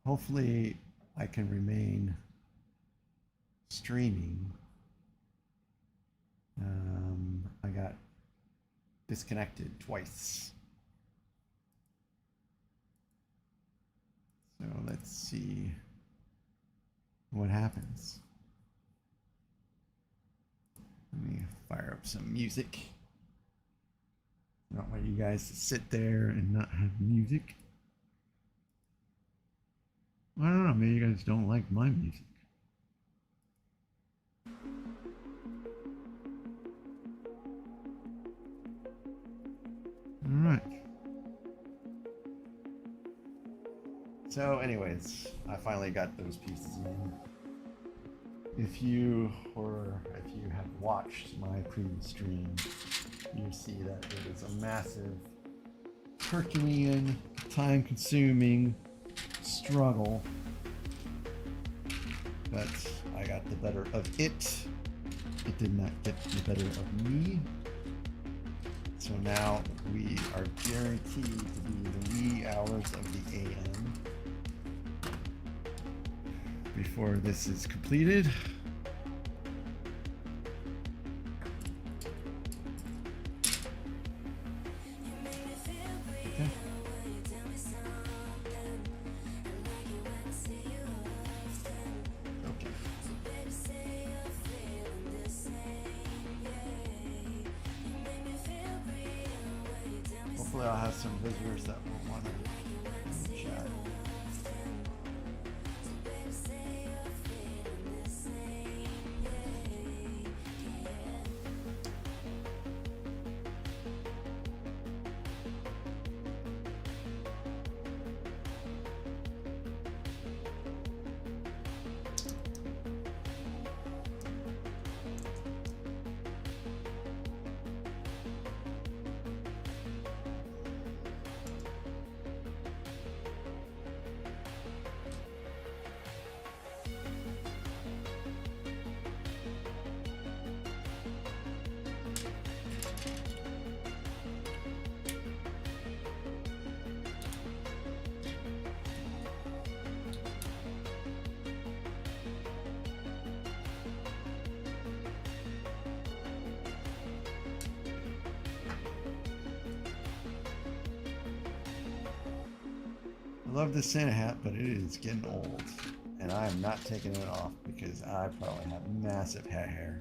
hopefully I can remain streaming. I got disconnected twice. So let's see what happens. Let me fire up some music. I don't want you guys to sit there and not have music. I don't know, maybe you guys don't like my music. Alright. So anyways, I finally got those pieces in. If you have watched my previous stream, you see that it is a massive Herculean, time-consuming struggle, but I got the better of it. It did not get the better of me. So now we are guaranteed to be in the wee hours of the AM before this is completed. Hopefully I'll have some visitors that will want to chat. I love this Santa hat, but it is getting old, and I am not taking it off because I probably have massive hat hair.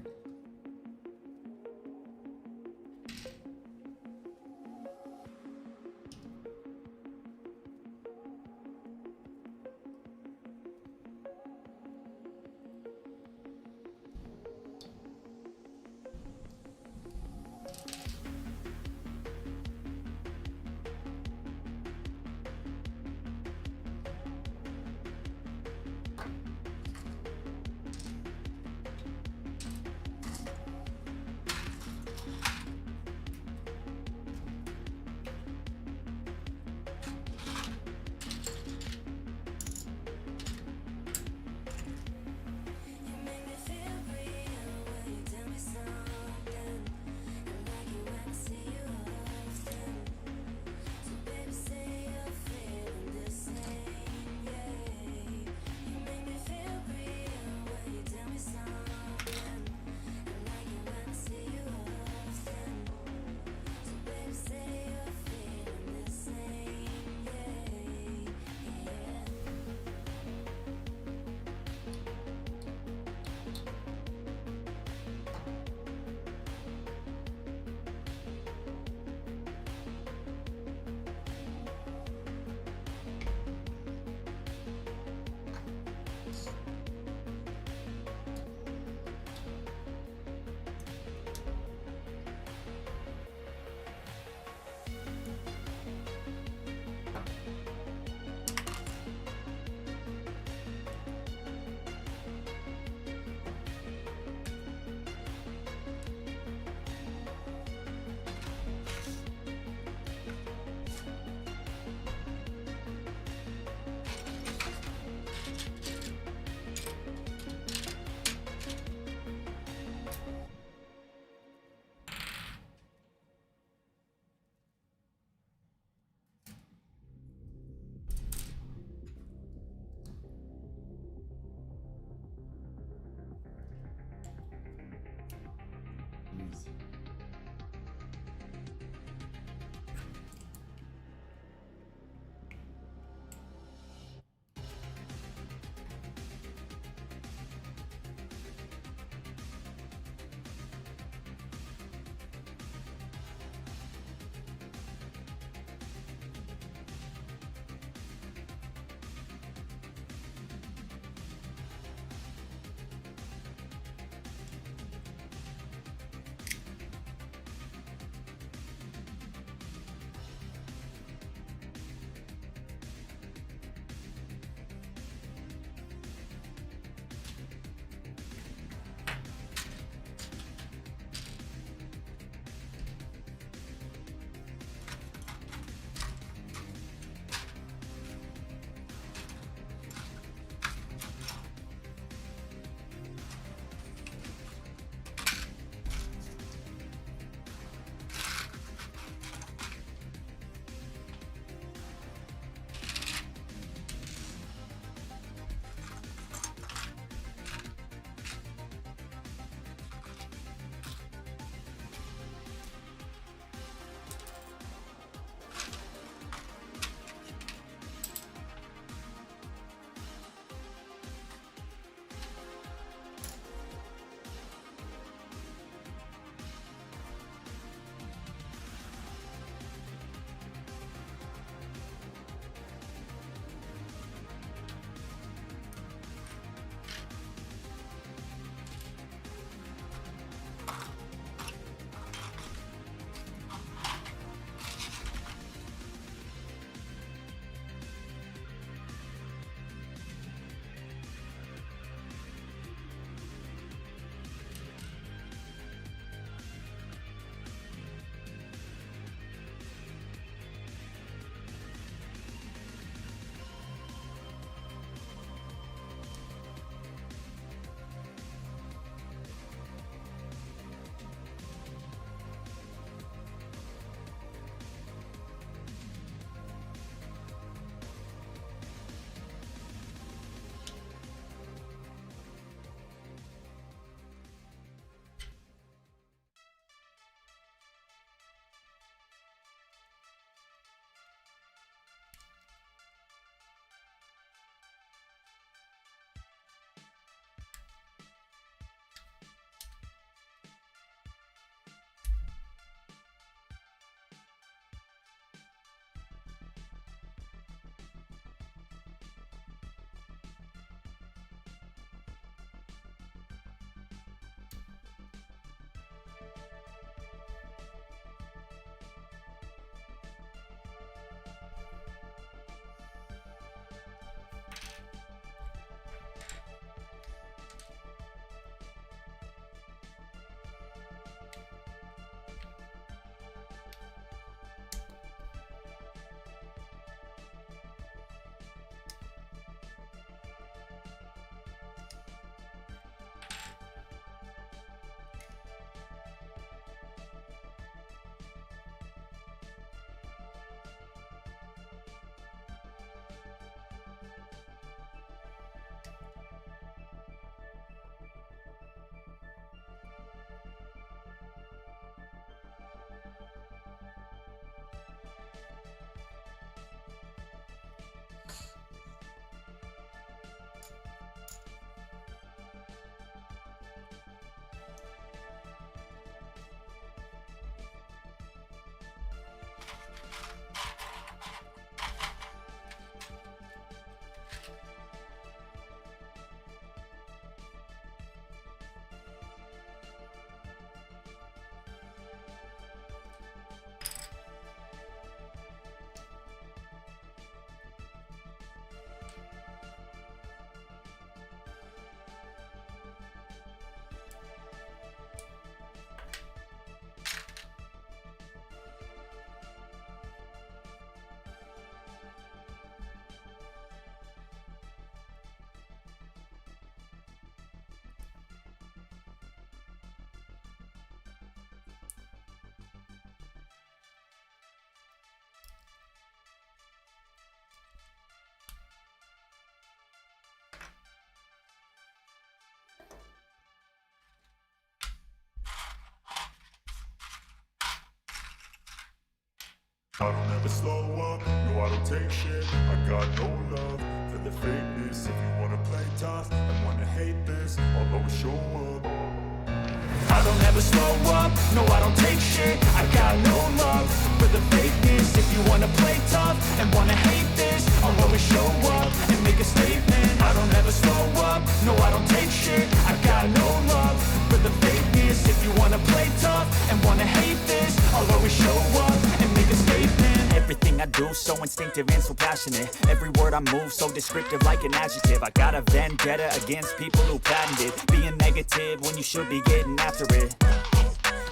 I don't ever slow up, no I don't take shit. I got no love for the fakeness. If you wanna play tough and wanna hate this, I'll always show up. I don't ever slow up, no I don't take shit. I got no love for the fakeness. If you wanna play tough and wanna hate this, I'll always show up and make a statement. I don't ever slow up, no I don't take shit. I got no love for the fakeness. If you wanna play tough and wanna hate this, I'll always show up and make a statement. Everything I do so instinctive and so passionate. Every word I move so descriptive like an adjective. I got a vendetta against people who patented being negative when you should be getting after it.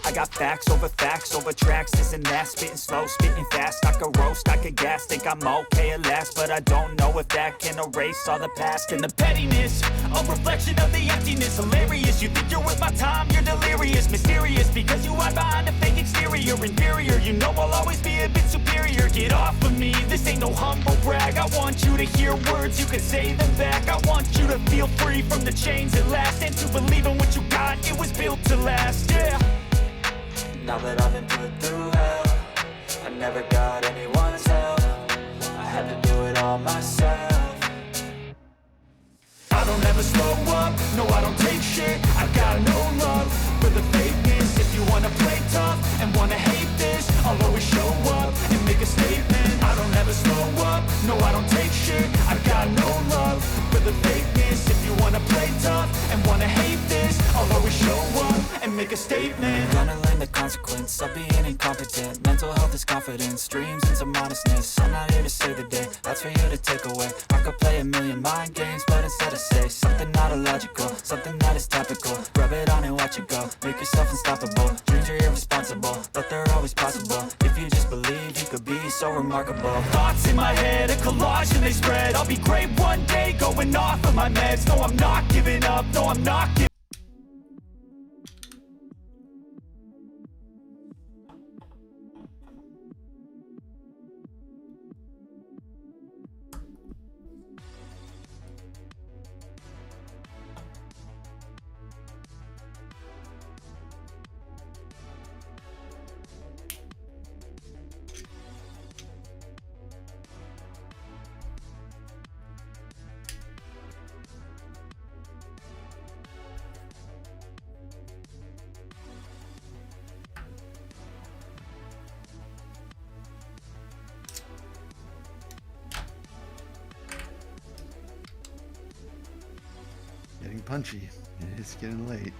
I got facts over tracks, this and that. Spitting slow, spitting fast. I could roast, I could gas. Think I'm okay at last, but I don't know if that can erase all the past. And the pettiness, a reflection of the emptiness. Hilarious, you think you're worth my time, you're delirious. Mysterious, because you hide behind a fake exterior. Inferior, you know I'll always be a bit superior. Get off of me, this ain't no humble brag. I want you to hear words, you can say them back. I want you to feel free from the chains at last, and to believe in what you got, it was built to last, yeah. Now that I've been put through hell, I never got anyone's help. I had to do it all myself. I don't ever slow up, no I don't take shit. I got no love for the fakeness. If you wanna play tough and wanna hate this, I'll always show up and make a statement. I don't ever slow up, no I don't take shit. I got no love for the fakeness. If you wanna play tough and wanna hate this, I'll always show up and make a statement. Gonna learn the consequence of being incompetent. Mental health is confidence, dreams into modestness. I'm not here to save the day, that's for you to take away. I could play a million mind games, but instead I say something not illogical, something that is topical. Rub it on and watch it go, make yourself unstoppable. Dreams are irresponsible, but they're always possible. If you just believe, you could be so remarkable. Thoughts in my head, a collage and they spread. I'll be great one day, going off of my meds. No, I'm not giving up, no, I'm not giving up. Getting punchy. It's getting late.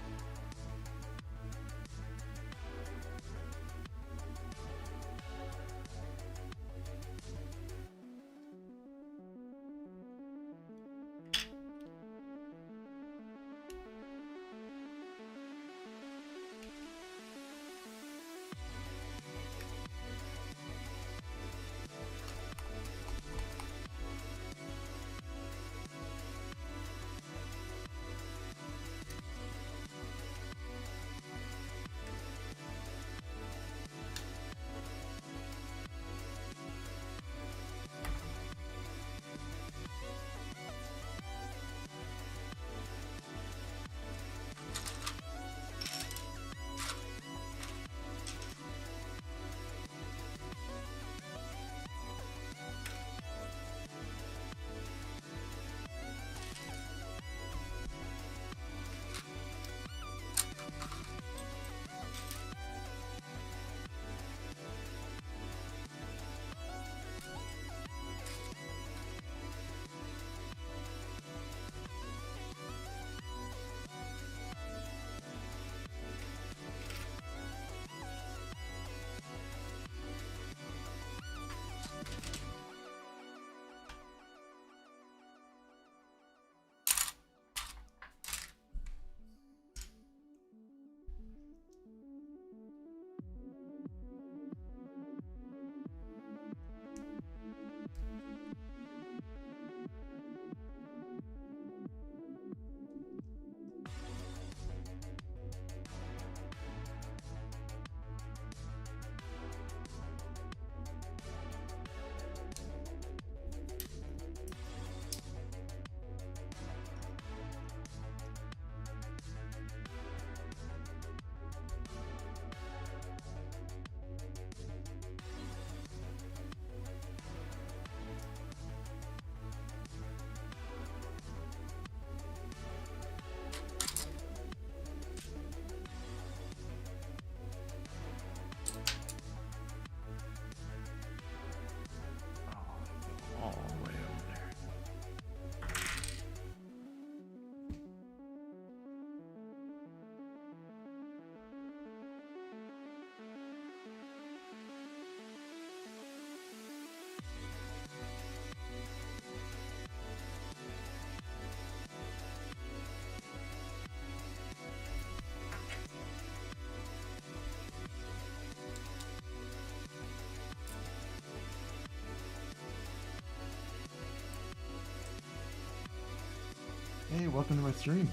Hey, welcome to my stream.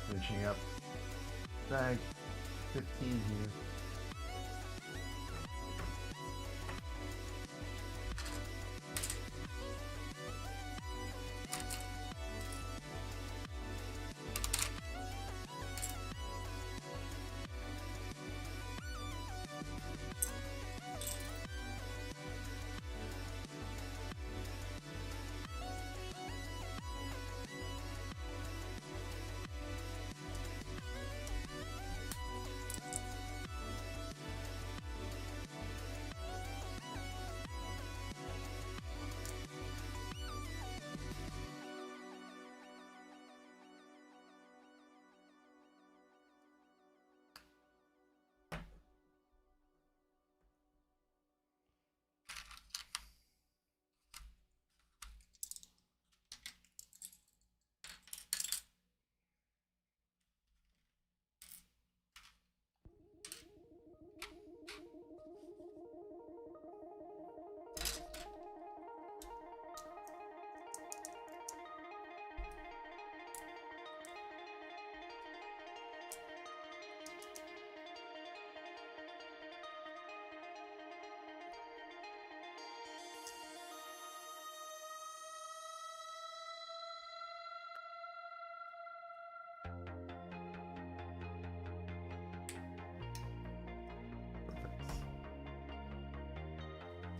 Finishing up bag 15 here.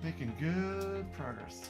Making good progress.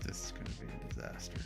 This is going to be a disaster.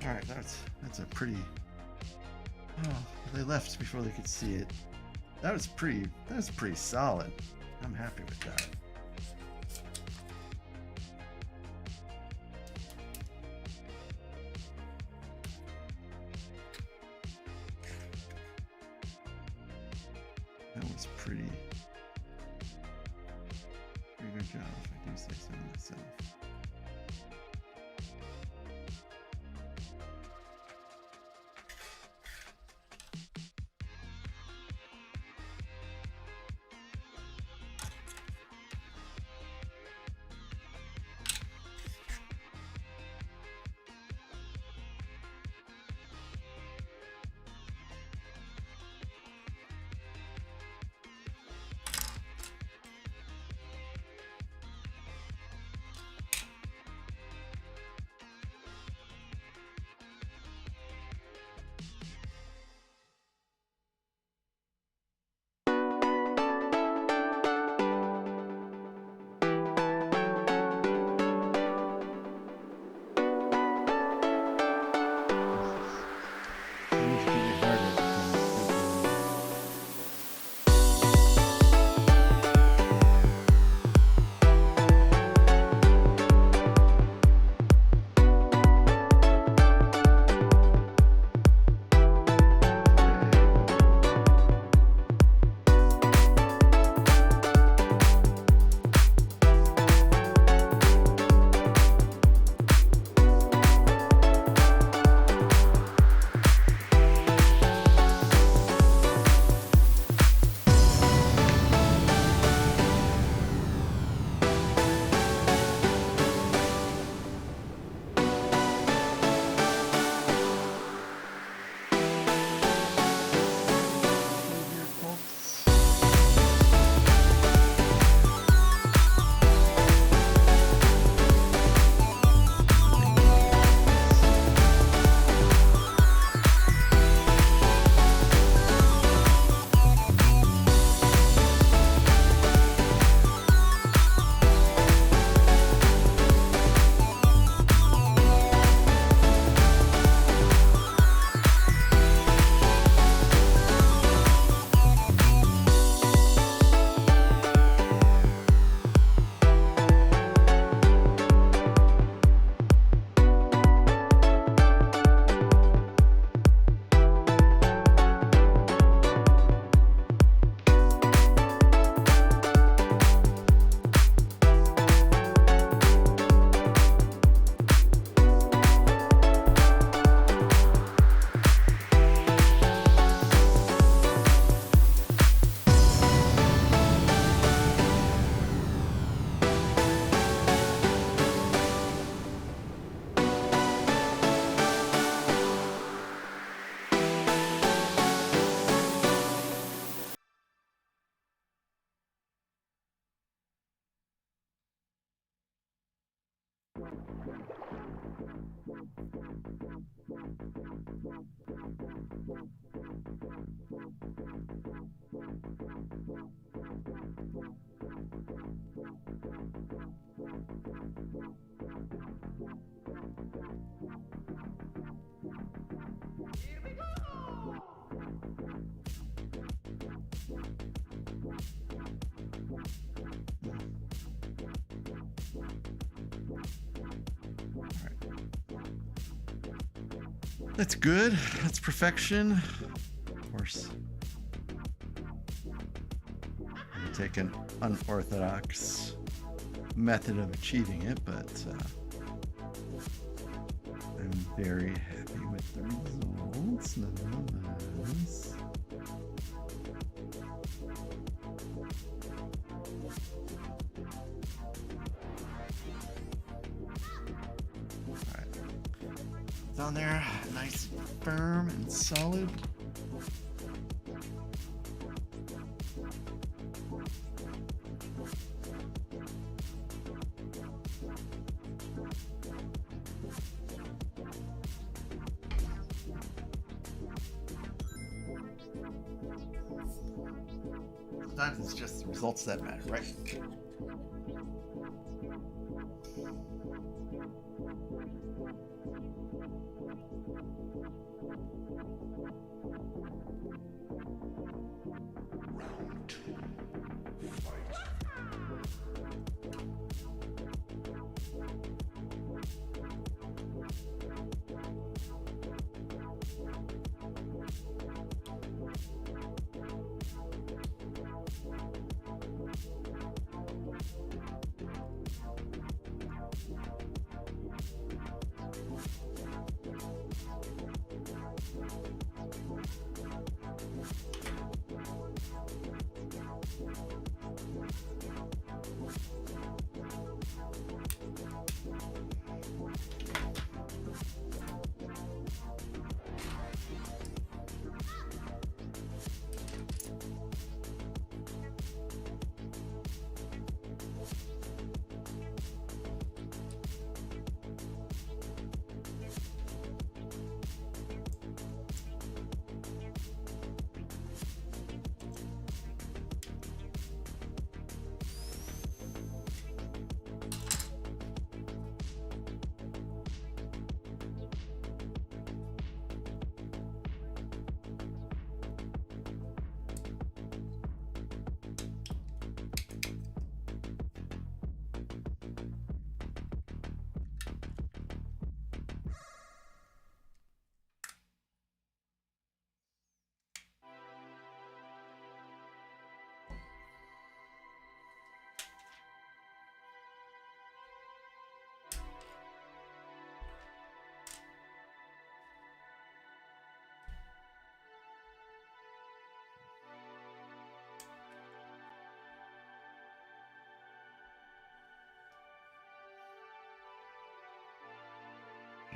All right, that's a pretty. Oh, they left before they could see it. That was pretty solid. I'm happy with that. That was pretty good job, if I do say so myself. That's good. That's perfection. Of course, I'm take an unorthodox method of achieving it, but I'm very happy with the results nonetheless. Down there, nice, firm, and solid. Sometimes it's just the results that matter, right?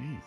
Jeez.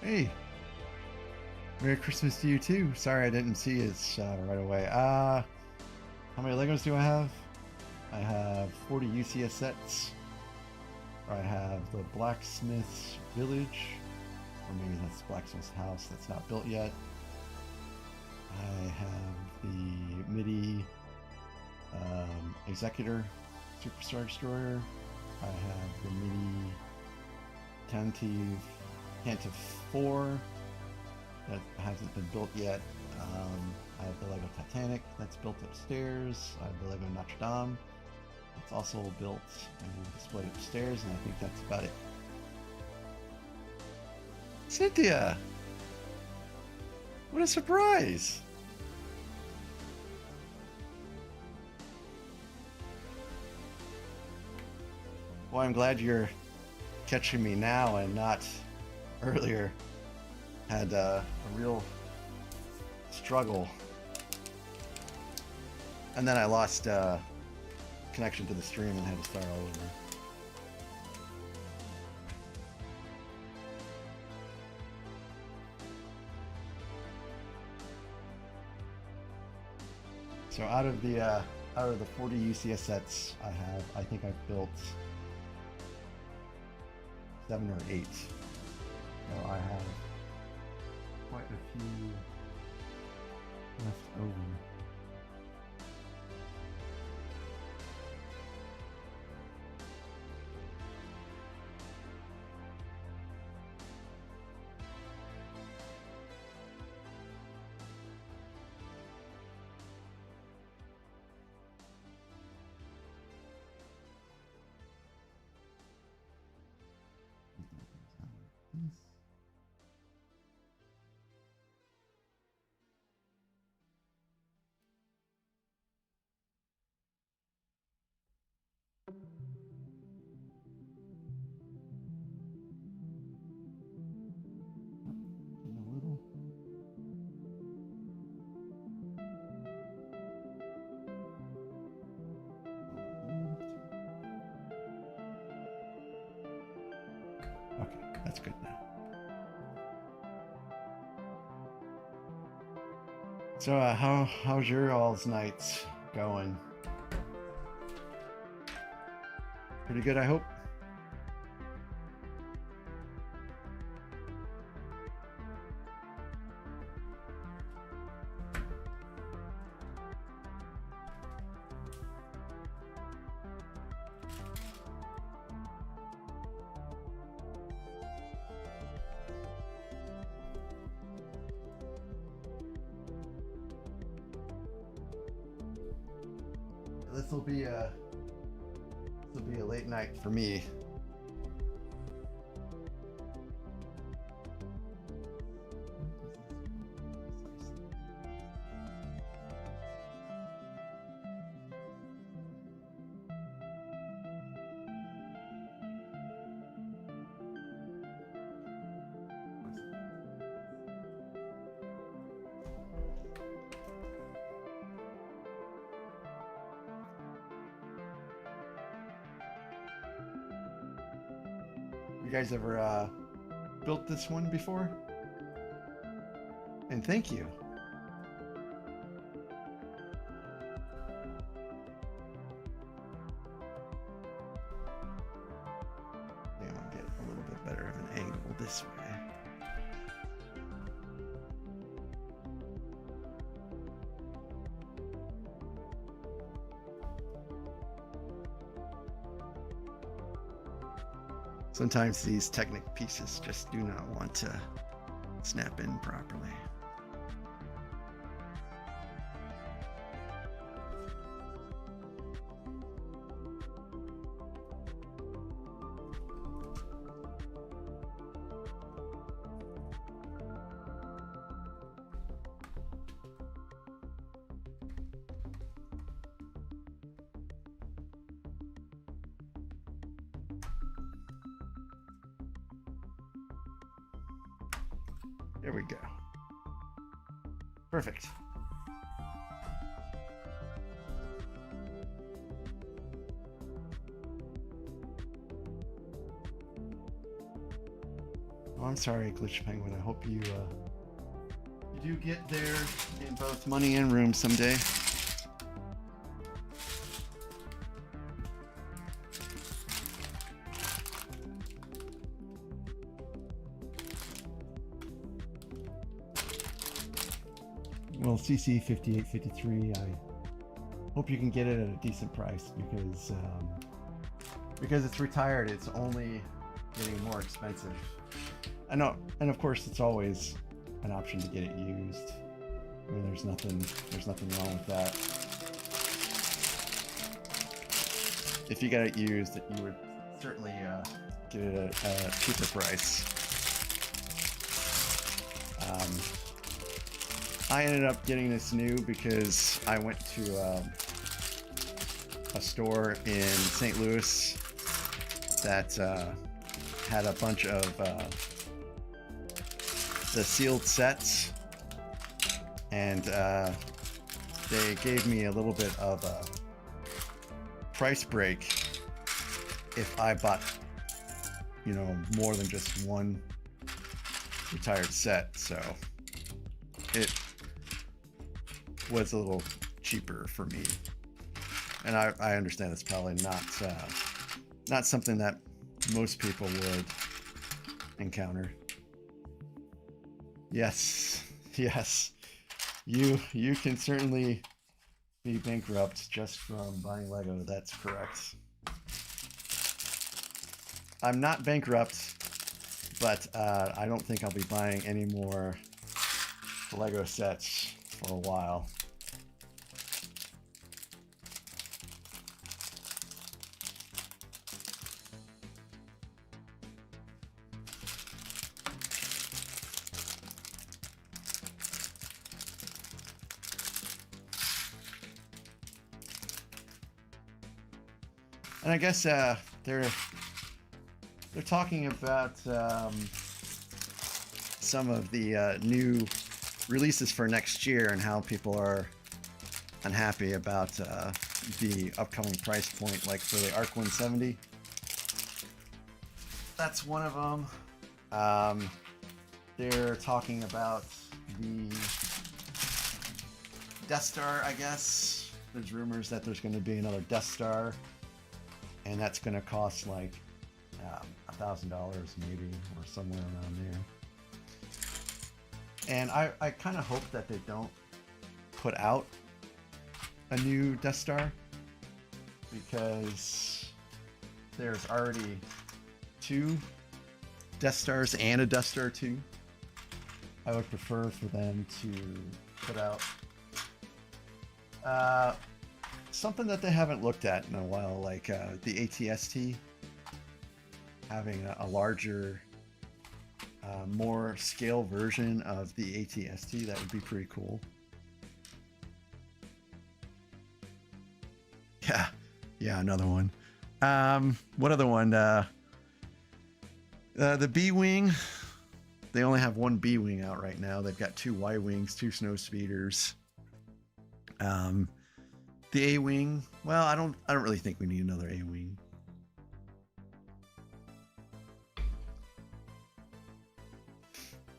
Hey, Merry Christmas to you too. Sorry I didn't see it right away. How many Legos do I have? I have 40 UCS sets. I have the blacksmith's village, or maybe that's blacksmith's house that's not built yet. I have the MIDI Executor Superstar Destroyer. I have the MIDI Tantive 4 that hasn't been built yet. I have the Lego Titanic that's built upstairs. I have the Lego Notre Dame. It's also built and displayed upstairs, and I think that's about it. Cynthia! What a surprise! Well, I'm glad you're catching me now and not earlier. Had a real struggle. And then I lost connection to the stream and had to start all over. So out of the 40 UCS sets I think I've built 7 or 8. So I have quite a few left over. Okay, that's good now. So, how's your all's nights going? Pretty good, I hope. This will be a late night for me. You guys ever built this one before? And thank you. Yeah, I'll get a little bit better of an angle this way. Sometimes these Technic pieces just do not want to snap in properly. There we go. Perfect. I'm sorry, Glitch Penguin. I hope you you do get there in both money and room someday. Well, CC 5853, I hope you can get it at a decent price because it's retired. It's only getting more expensive. I know, and of course, it's always an option to get it used. I mean, there's nothing wrong with that. If you got it used, you would certainly get it at a cheaper price. I ended up getting this new because I went to a store in St. Louis that had a bunch of the sealed sets, and they gave me a little bit of a price break if I bought, you know, more than just one retired set. So it was a little cheaper for me, and I understand it's probably not something that most people would encounter. Yes, you can certainly be bankrupt just from buying Lego. That's correct. I'm not bankrupt, but I don't think I'll be buying any more Lego sets for a while. And I guess they're talking about some of the new releases for next year and how people are unhappy about the upcoming price point, like for the Arc 170. That's one of them. They're talking about the Death Star, I guess. There's rumors that there's going to be another Death Star, and that's going to cost like $1,000 maybe, or somewhere around there. And I kind of hope that they don't put out a new Death Star, because there's already 2 Death Stars and a Death Star 2. I would prefer for them to put out something that they haven't looked at in a while, like the ATST, having a larger, more scale version of the ATST. That would be pretty cool. Yeah, another one. What other one? The B-Wing. They only have one B-Wing out right now. They've got 2 Y-Wings, 2 snow speeders. The A-Wing. Well, I don't really think we need another A-Wing.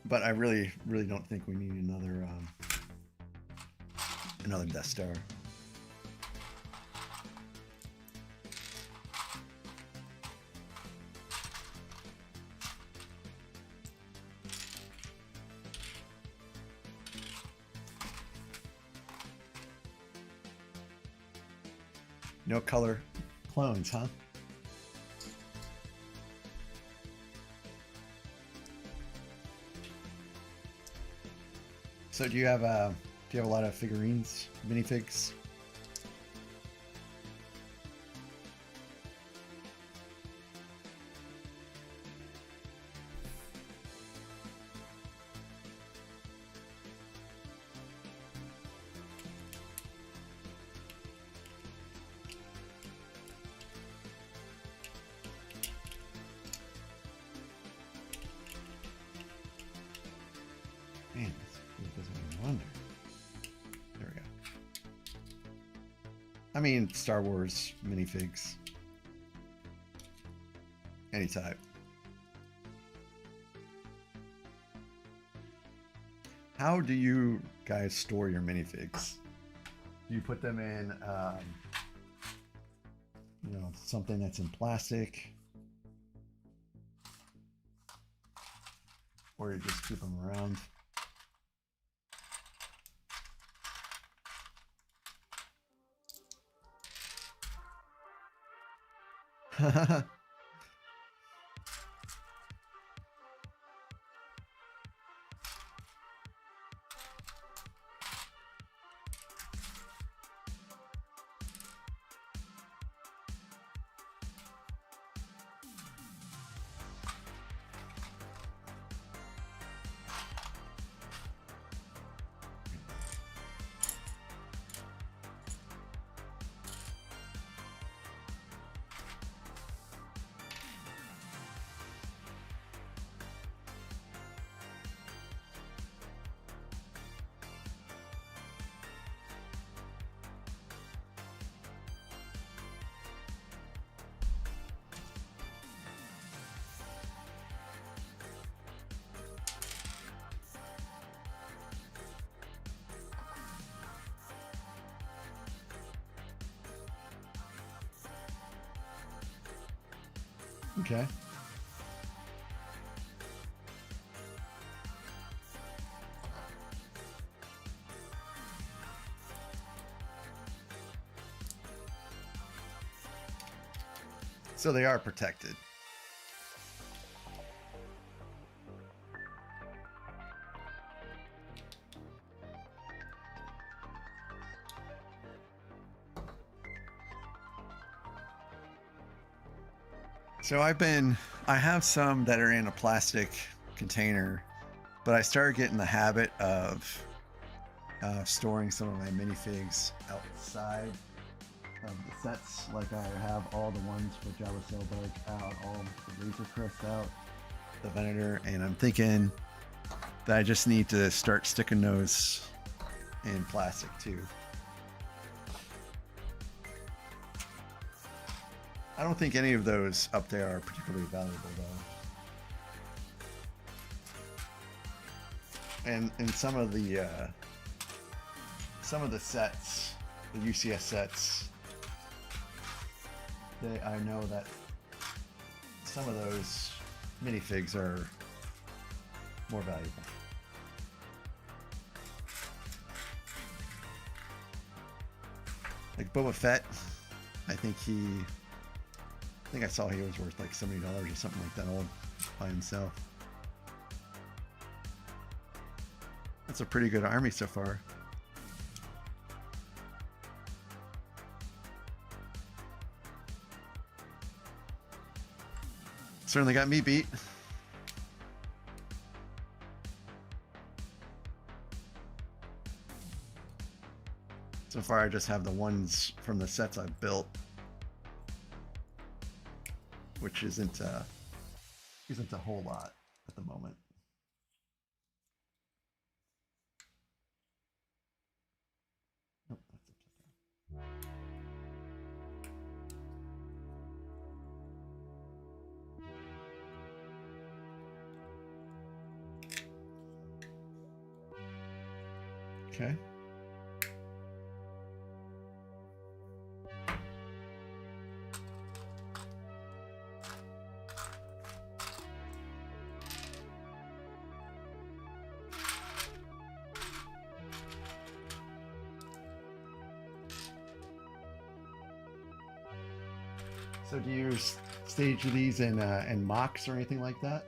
But I really don't think we need another Death Star. No color clones, huh? So do you have a lot of figurines, minifigs? Man, this doesn't even wonder. There we go. I mean, Star Wars minifigs. Any type. How do you guys store your minifigs? Do you put them in, you know, something that's in plastic? Or you just keep them around? Okay. So they are protected. So I have some that are in a plastic container, but I started getting the habit of storing some of my minifigs outside of the sets. Like I have all the ones for Java Sailbug out, all the Razor Crest out, the Venator, and I'm thinking that I just need to start sticking those in plastic too. I don't think any of those up there are particularly valuable though. And some of the sets, the UCS sets, I know that some of those minifigs are more valuable. Like Boba Fett, I think I saw he was worth like $70 or something like that all by himself. That's a pretty good army so far. Certainly got me beat. So far I just have the ones from the sets I've built, which isn't a whole lot at the moment. Nope, that's upside down. Okay. So do you stage these in mocks or anything like that?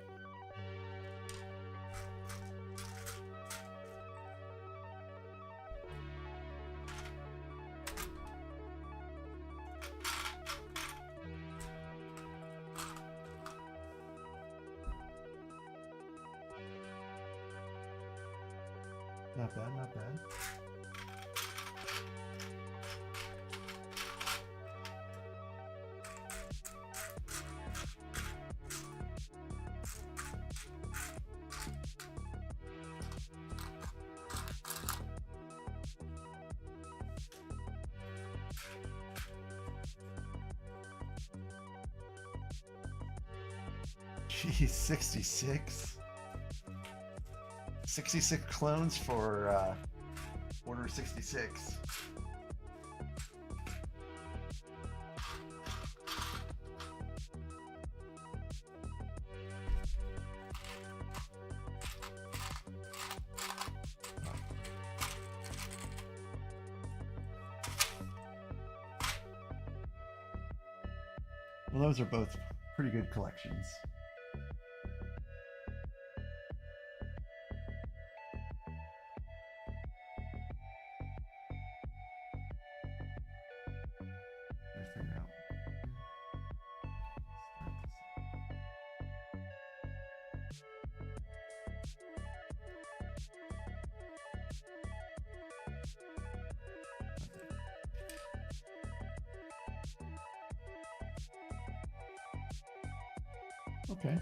Not bad, not bad. Geez, 66? 66 clones for Order 66. Well, those are both pretty good collections. Figure out. Okay.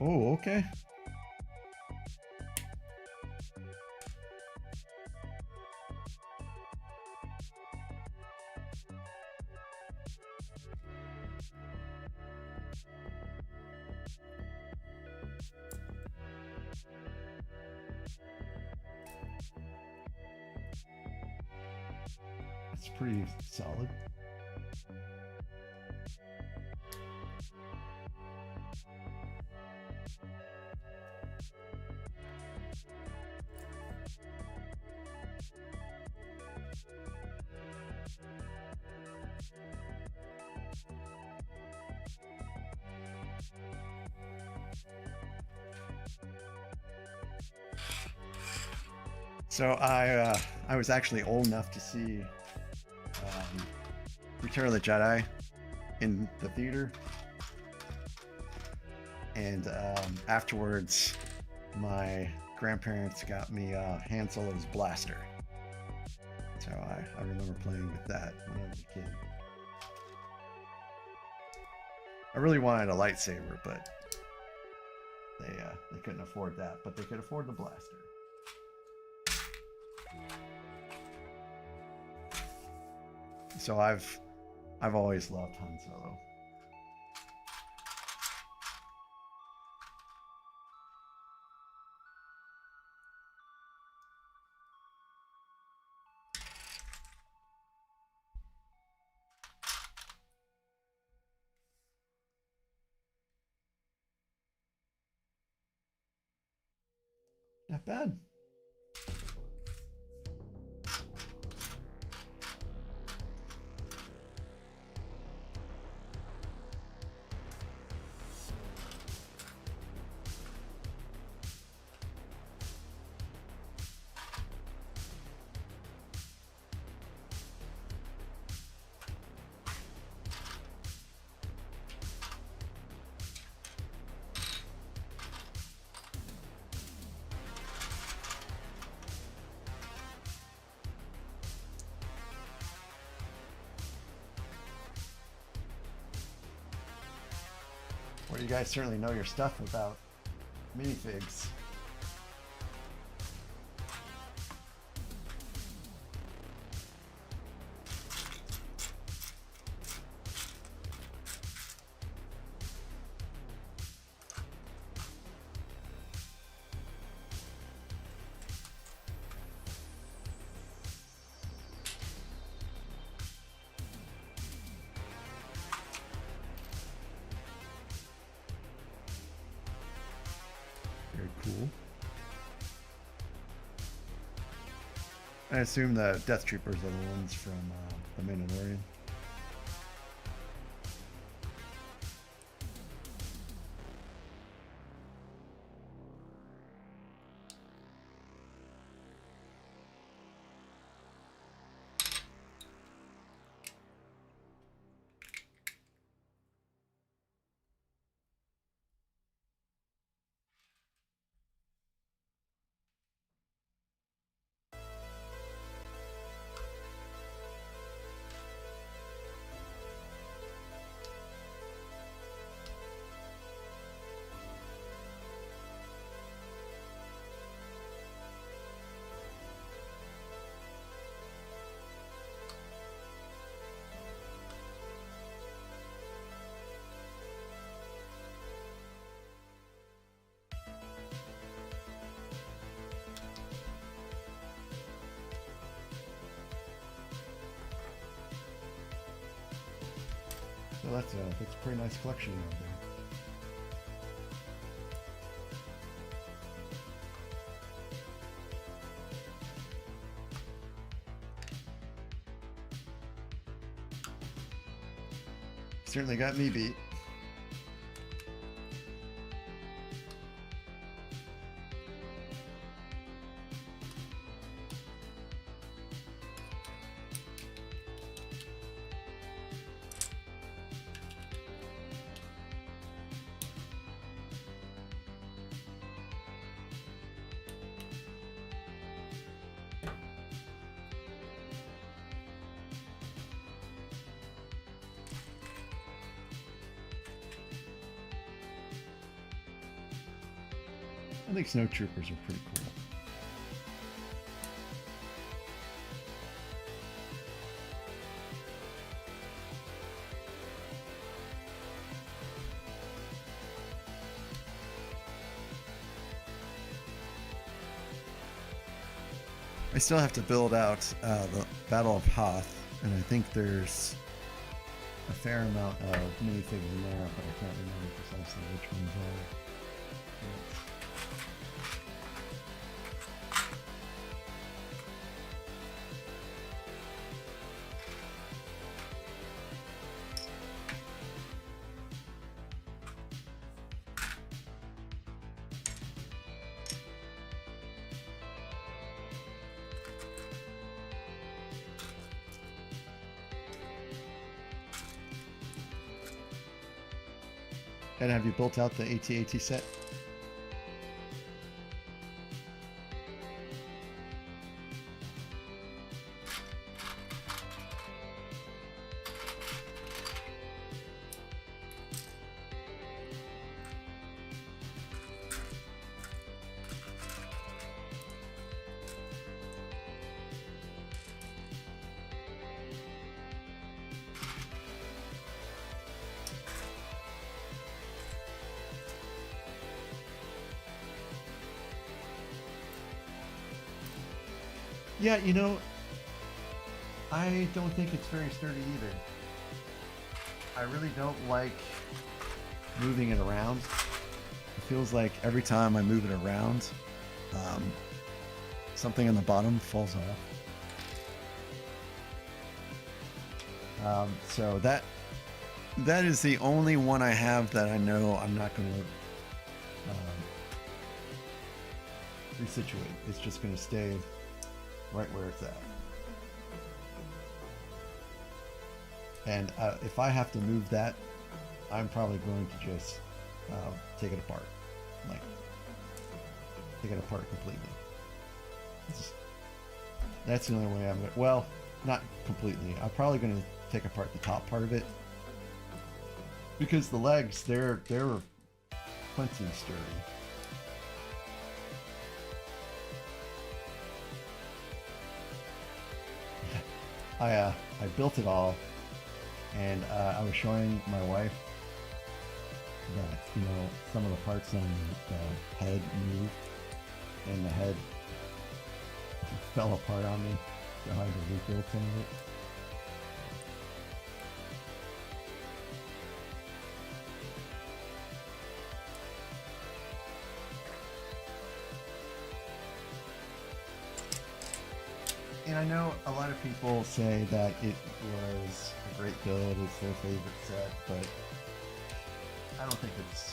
Oh, okay. It's pretty solid. So I was actually old enough to see Return of the Jedi in the theater, and afterwards my grandparents got me Han Solo's blaster. So I remember playing with that when I was a kid. I really wanted a lightsaber, but they couldn't afford that, but they could afford the blaster. So I've always loved Han Solo. Not bad. Well, you guys certainly know your stuff about minifigs. Very cool. I assume the Death Troopers are the ones from the Mandalorian. So that's a pretty nice collection out there. Certainly got me beat. I think snow troopers are pretty cool. I still have to build out the Battle of Hoth, and I think there's a fair amount of minifigs in there, but I can't remember precisely which ones are. And have you built out the AT-AT set? Yeah, you know, I don't think it's very sturdy either. I really don't like moving it around. It feels like every time I move it around, something on the bottom falls off. So that is the only one I have that I know I'm not going to resituate. It's just going to stay right where it's at. And if I have to move that, I'm probably going to just take it apart. Like, take it apart completely. That's the only way I'm going to, well, not completely. I'm probably going to take apart the top part of it. Because the legs, they're plenty sturdy. I built it all, and I was showing my wife that, you know, some of the parts on the head moved, and the head fell apart on me, so I had to rebuild some of it. And I know a lot of people say that it was a great build, it's their favorite set, but I don't think it's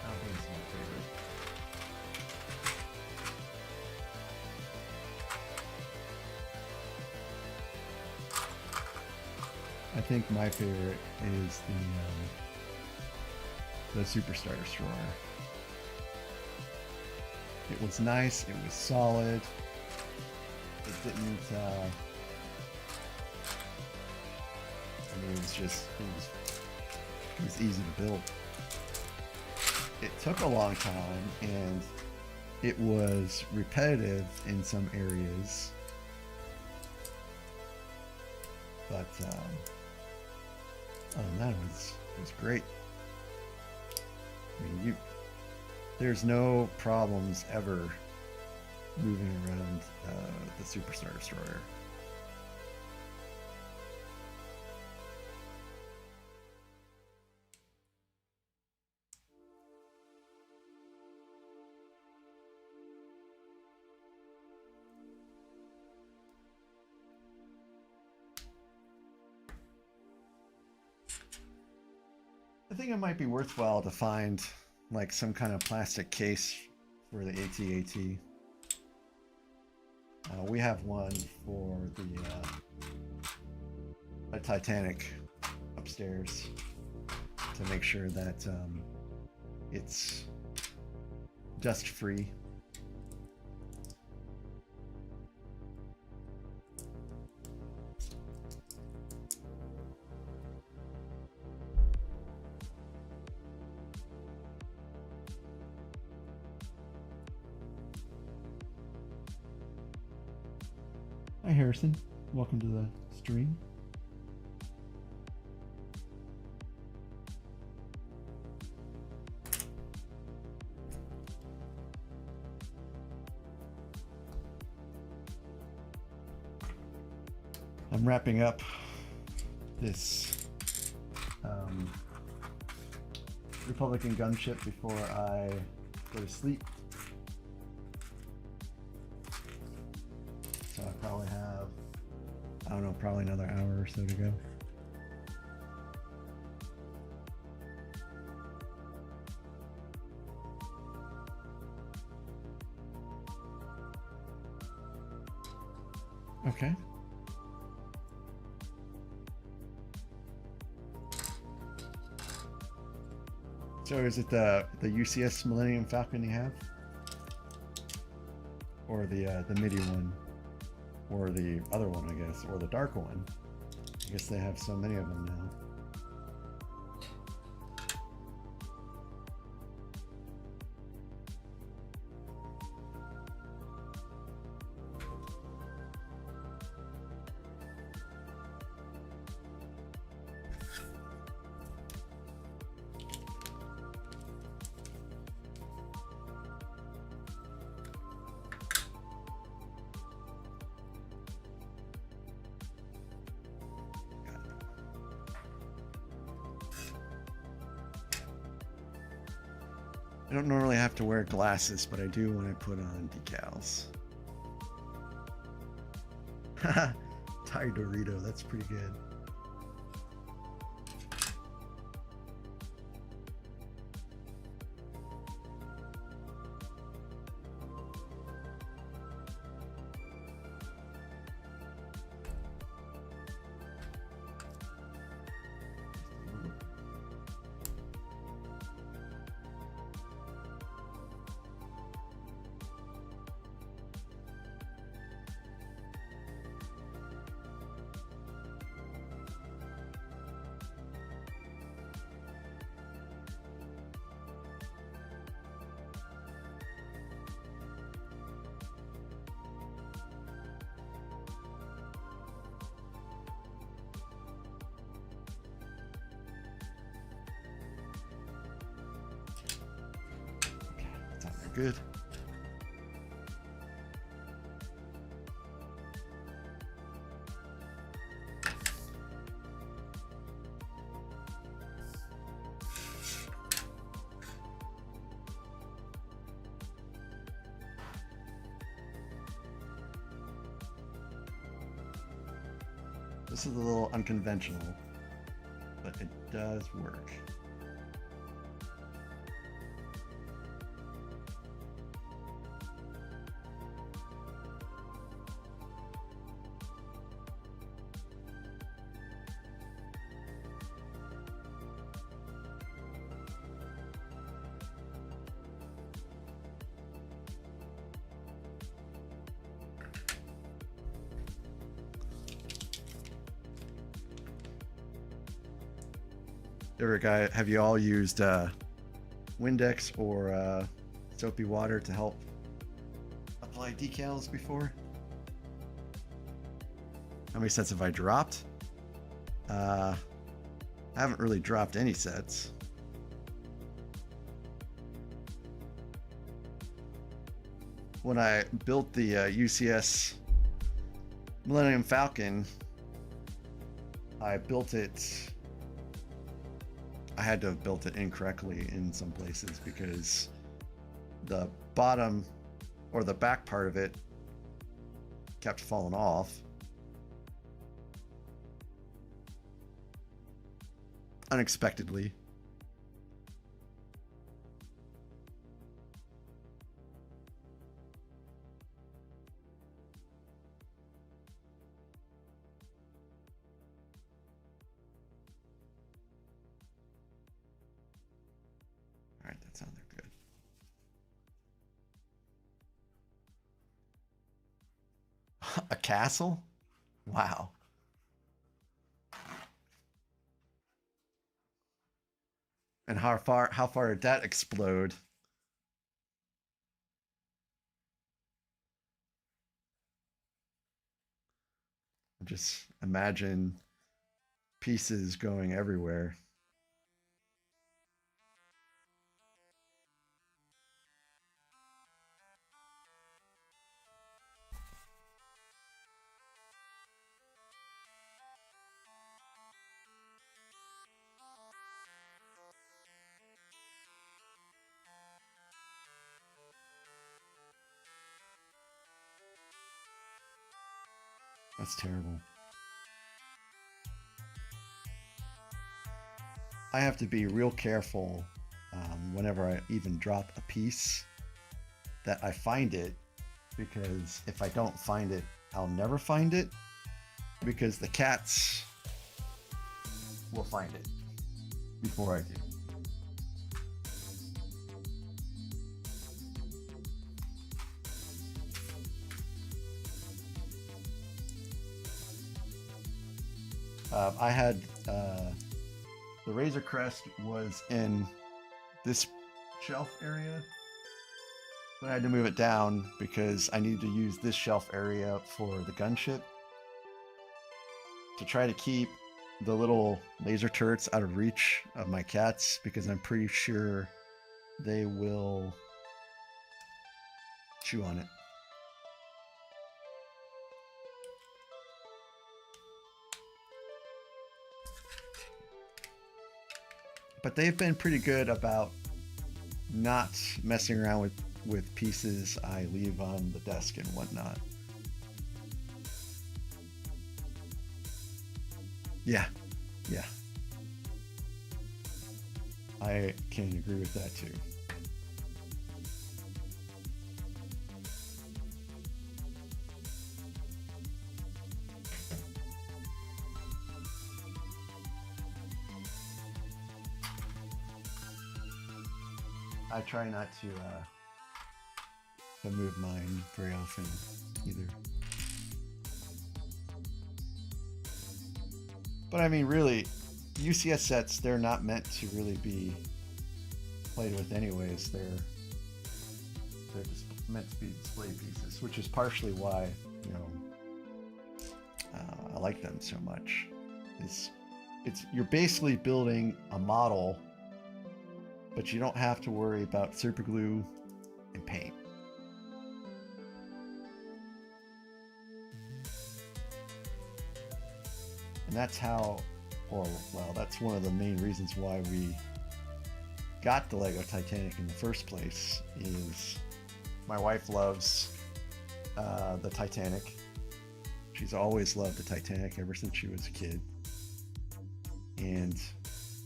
my favorite. I think my favorite is the Superstar Destroyer. It was nice, it was solid. It didn't, I mean, it was easy to build. It took a long time, and it was repetitive in some areas, but other than that, it was great. I mean, there's no problems ever moving around the Superstar Destroyer. I think it might be worthwhile to find like some kind of plastic case for the AT-AT. We have one for the Titanic upstairs to make sure that it's dust free. Hi Harrison, welcome to the stream. I'm wrapping up this Republican gunship before I go to sleep. So I probably have, I don't know, probably another hour or so to go. Okay. So is it the UCS Millennium Falcon you have? Or the MIDI one? Or the other one, I guess, or the dark one. I guess they have so many of them now. I don't normally have to wear glasses, but I do when I put on decals. Haha, Thai Dorito, that's pretty good. Good. This is a little unconventional, but it does work. Have you all used Windex or soapy water to help apply decals before? How many sets have I dropped? I haven't really dropped any sets. When I built the UCS Millennium Falcon, I had to have built it incorrectly in some places because the bottom or the back part of it kept falling off. Unexpectedly. right, that sounded good. A castle? Wow. And how far did that explode? Just imagine pieces going everywhere. That's terrible. I have to be real careful whenever I even drop a piece that I find it, because if I don't find it, I'll never find it, because the cats will find it before I do. I had the Razor Crest was in this shelf area, but I had to move it down because I needed to use this shelf area for the gunship to try to keep the little laser turrets out of reach of my cats, because I'm pretty sure they will chew on it. But they've been pretty good about not messing around with pieces I leave on the desk and whatnot. Yeah, yeah. I can agree with that too. I try not to move mine very often either. But I mean, really, UCS sets, they're not meant to really be played with anyways. They're just meant to be display pieces, which is partially why, you know, I like them so much. You're basically building a model, but you don't have to worry about super glue and paint. And that's how, or well, that's one of the main reasons why we got the Lego Titanic in the first place. Is my wife loves the Titanic. She's always loved the Titanic ever since she was a kid. And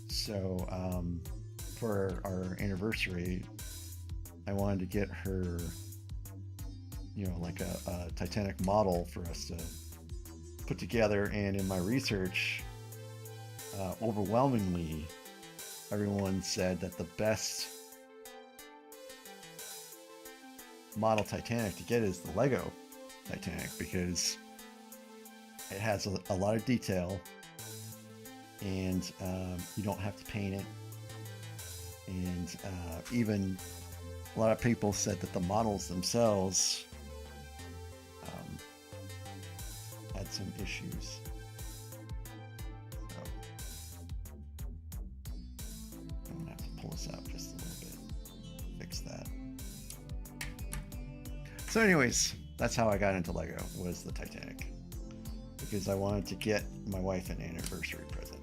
so for our anniversary, I wanted to get her, you know, like a Titanic model for us to put together. And in my research, overwhelmingly, everyone said that the best model Titanic to get is the Lego Titanic, because it has a lot of detail, and you don't have to paint it. And even a lot of people said that the models themselves had some issues. So I'm gonna have to pull this out just a little bit, fix that. So anyways, that's how I got into Lego, was the Titanic, because I wanted to get my wife an anniversary present.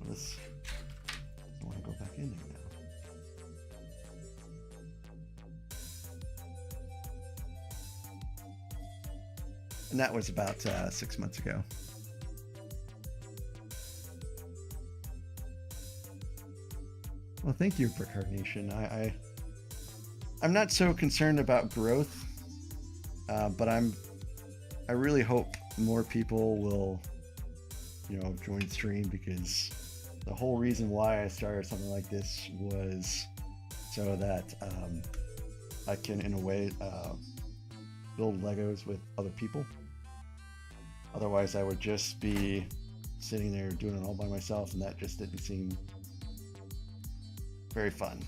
This doesn't want to go back in there now. And that was about 6 months ago. Well, thank you, Brick Heart Nation. I I'm not so concerned about growth, but I really hope more people will, you know, join stream, because the whole reason why I started something like this was so that I can, in a way, build Legos with other people. Otherwise, I would just be sitting there doing it all by myself, and that just didn't seem very fun.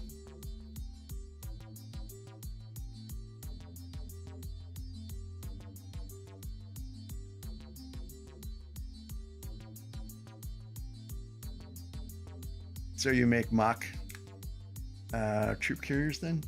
So you make mock troop carriers then?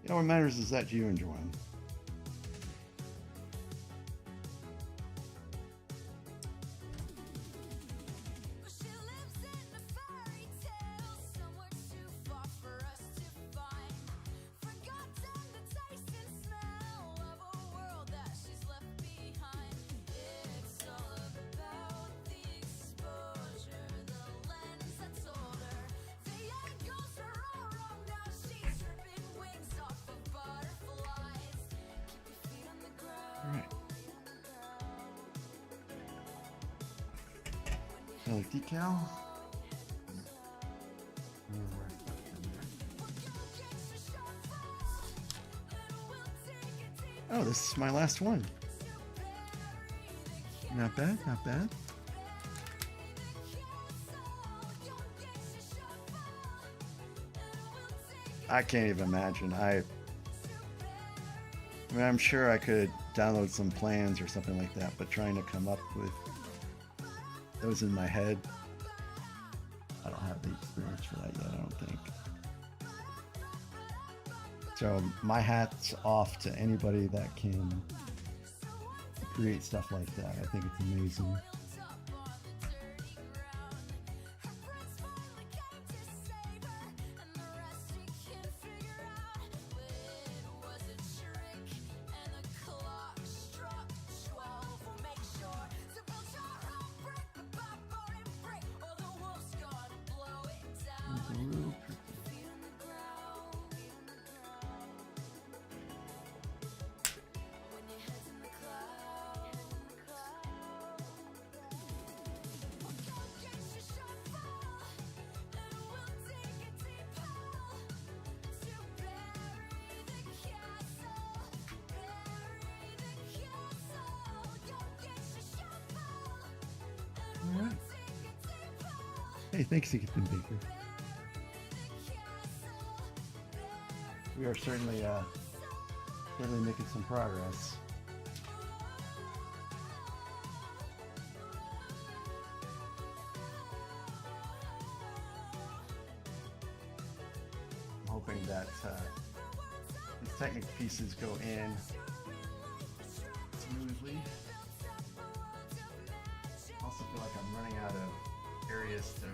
You know, what matters is that you enjoy them. Decal. Oh, this is my last one. Not bad, not bad. I can't even imagine. I mean, I'm sure I could download some plans or something like that, but trying to come up with those in my head, I don't have the experience for that yet, I don't think. So my hat's off to anybody that can create stuff like that. I think it's amazing. Hey, thanks, Ethan Baker. We are certainly making some progress. I'm hoping that these technical pieces go in smoothly. I also feel like I'm running out of areas to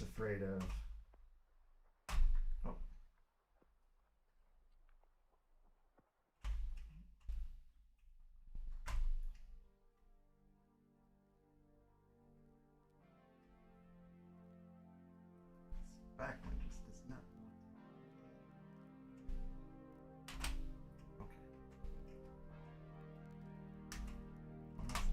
just afraid of. Oh. Backward just does not want to. Okay. Almost there.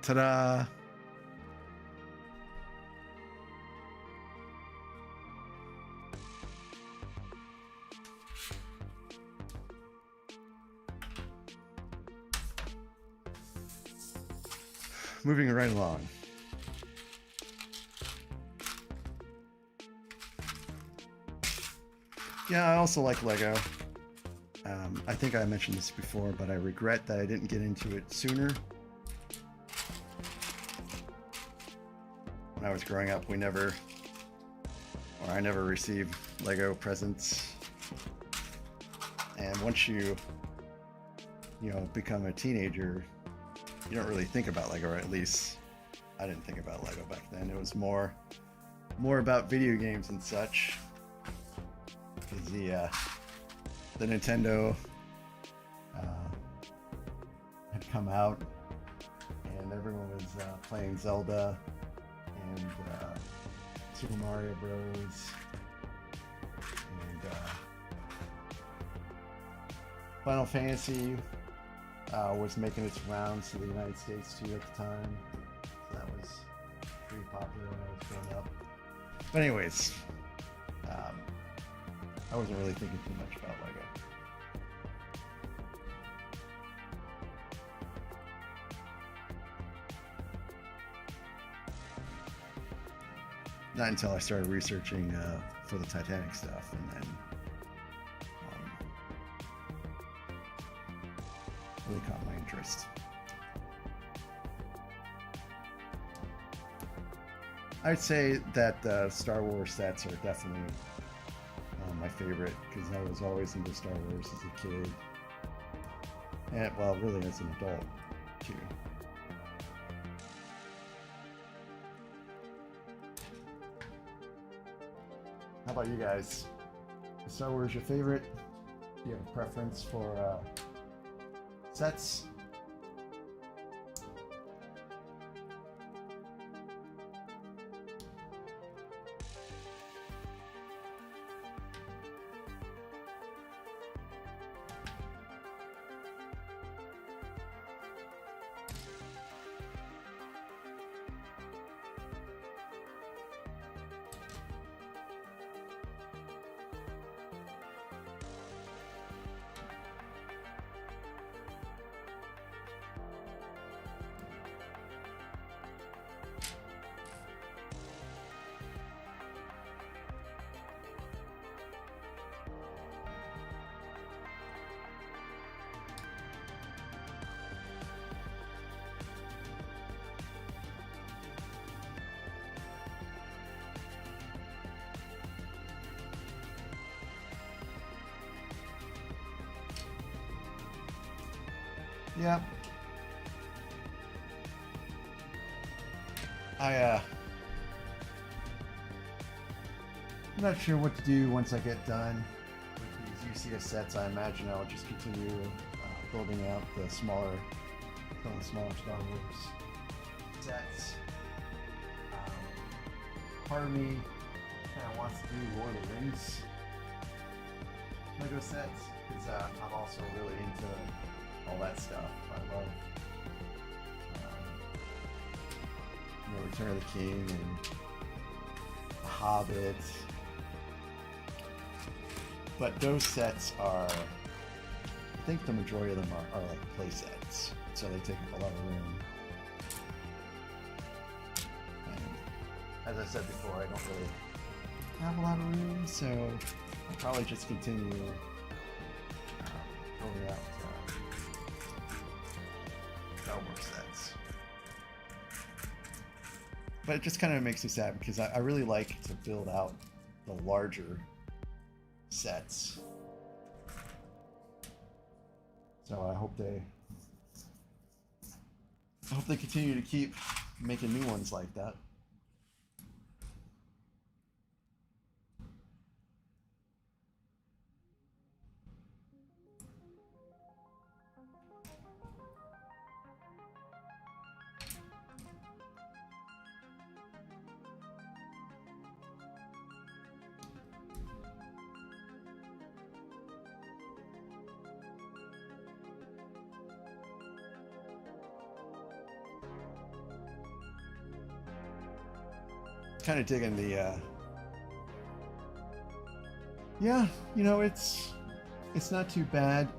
Ta-da! Moving right along. Yeah, I also like Lego. I think I mentioned this before, but I regret that I didn't get into it sooner. When I was growing up, I never received Lego presents. And once you become a teenager, you don't really think about Lego, or at least I didn't think about Lego back then. It was more about video games and such. Because the Nintendo had come out, and everyone was playing Zelda and Super Mario Bros. And Final Fantasy was making its rounds to the United States too at the time. So that was pretty popular when I was growing up. But anyways, I wasn't really thinking too much about Lego. Not until I started researching for the Titanic stuff, and then really caught my interest. I'd say that Star Wars sets are definitely my favorite, because I was always into Star Wars as a kid, and well, really as an adult too. How about you guys? Is Star Wars your favorite? Do you have a preference for sets? Yeah. I'm not sure what to do once I get done with these UCS sets. I imagine I'll just continue building out some of the smaller Star Wars sets. Part of me kind of wants to do Lord of the Rings Lego sets, because I'm also really into all that stuff. I love Return of the King and The Hobbit. But those sets are, I think the majority of them are like play sets, so they take up a lot of room. as I said before, I don't really have a lot of room, so I'll probably just continue building out Star Wars sets. But it just kind of makes me sad because I really like to build out the larger sets. So I hope they continue to keep making new ones like that. Kind of digging the yeah, you know, it's not too bad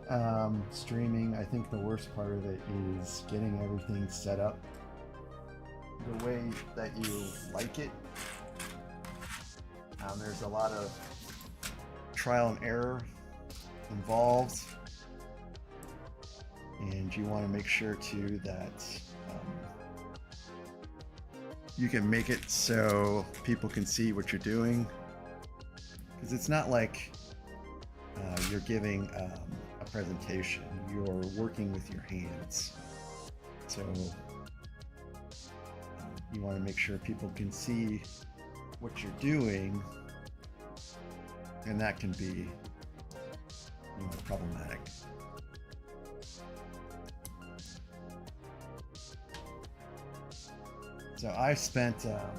streaming. I think the worst part of it is getting everything set up the way that you like it. There's a lot of trial and error involved, and you want to make sure too that you can make it so people can see what you're doing, because it's not like you're giving a presentation. You're working with your hands, so you want to make sure people can see what you're doing, and that can be, you know, problematic. So I spent a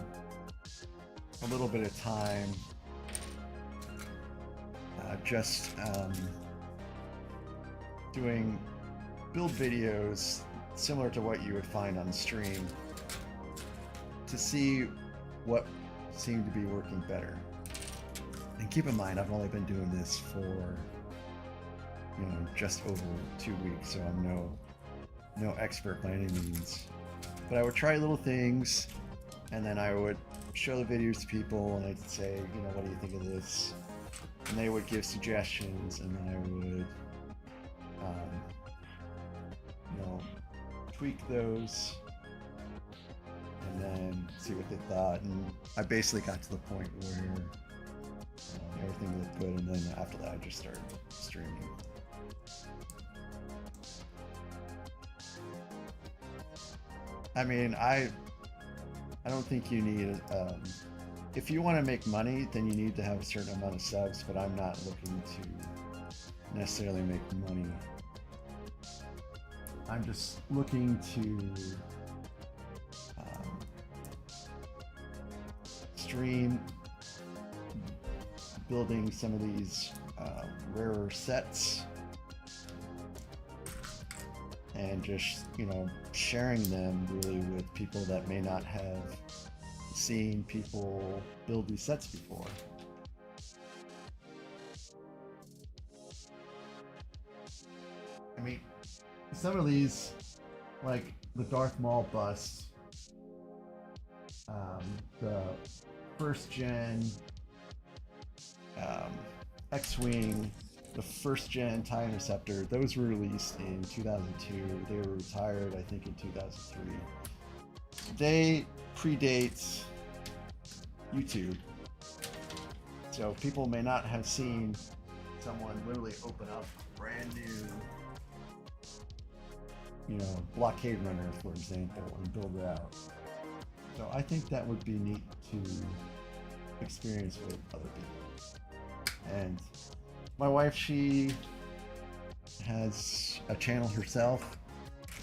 little bit of time just doing build videos similar to what you would find on stream to see what seemed to be working better. And keep in mind, I've only been doing this for, you know, just over 2 weeks, so I'm no expert by any means. But I would try little things, and then I would show the videos to people, and I'd say, you know, what do you think of this? And they would give suggestions, and then I would, you know, tweak those, and then see what they thought. And I basically got to the point where everything looked good, and then after that, I just started streaming. I mean, I don't think you need, if you want to make money, then you need to have a certain amount of subs, but I'm not looking to necessarily make money. I'm just looking to stream building some of these rarer sets, and just, you know, sharing them really with people that may not have seen people build these sets before. I mean, some of these, like the Darth Maul bust, the first gen X-Wing, the first gen TIE Interceptor, those were released in 2002. They were retired, I think, in 2003. They predate YouTube, so people may not have seen someone literally open up a brand new, you know, blockade runner, for example, and build it out. So I think that would be neat to experience with other people. And my wife, she has a channel herself.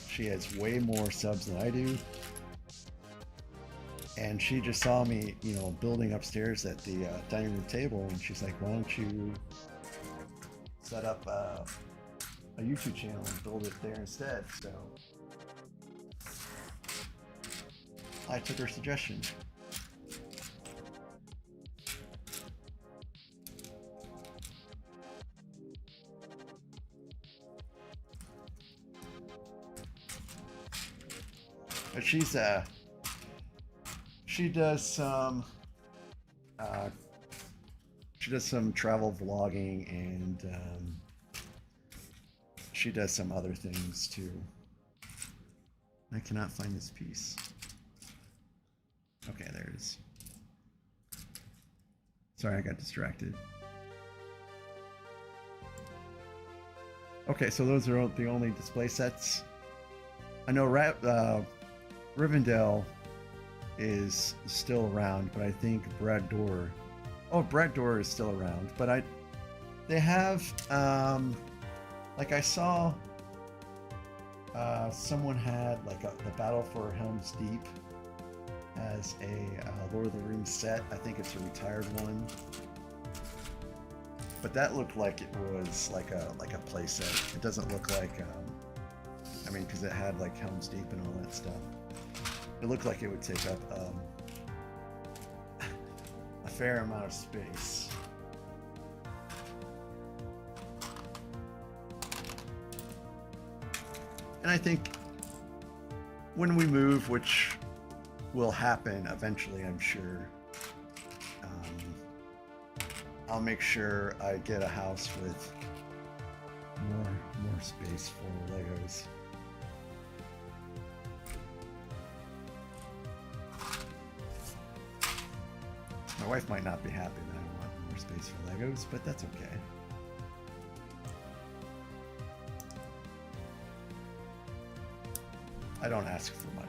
She has way more subs than I do. And she just saw me, you know, building upstairs at the dining room table, and she's like, why don't you set up a YouTube channel and build it there instead? So I took her suggestion. But She does some. Uh, she does some travel vlogging, and she does some other things too. I cannot find this piece. Okay, there it is. Sorry, I got distracted. Okay, so those are the only display sets. I know Rivendell is still around, but I think Brad Dorr. Oh, Brad Dorr is still around, but they have like I saw someone had like the Battle for Helm's Deep as a Lord of the Rings set. I think it's a retired one, but that looked like it was like a play set. It doesn't look like I mean, because it had like Helm's Deep and all that stuff. It looked like it would take up a fair amount of space. And I think when we move, which will happen eventually, I'm sure, I'll make sure I get a house with more space for Legos. My wife might not be happy that I want more space for Legos, but that's okay. I don't ask for much.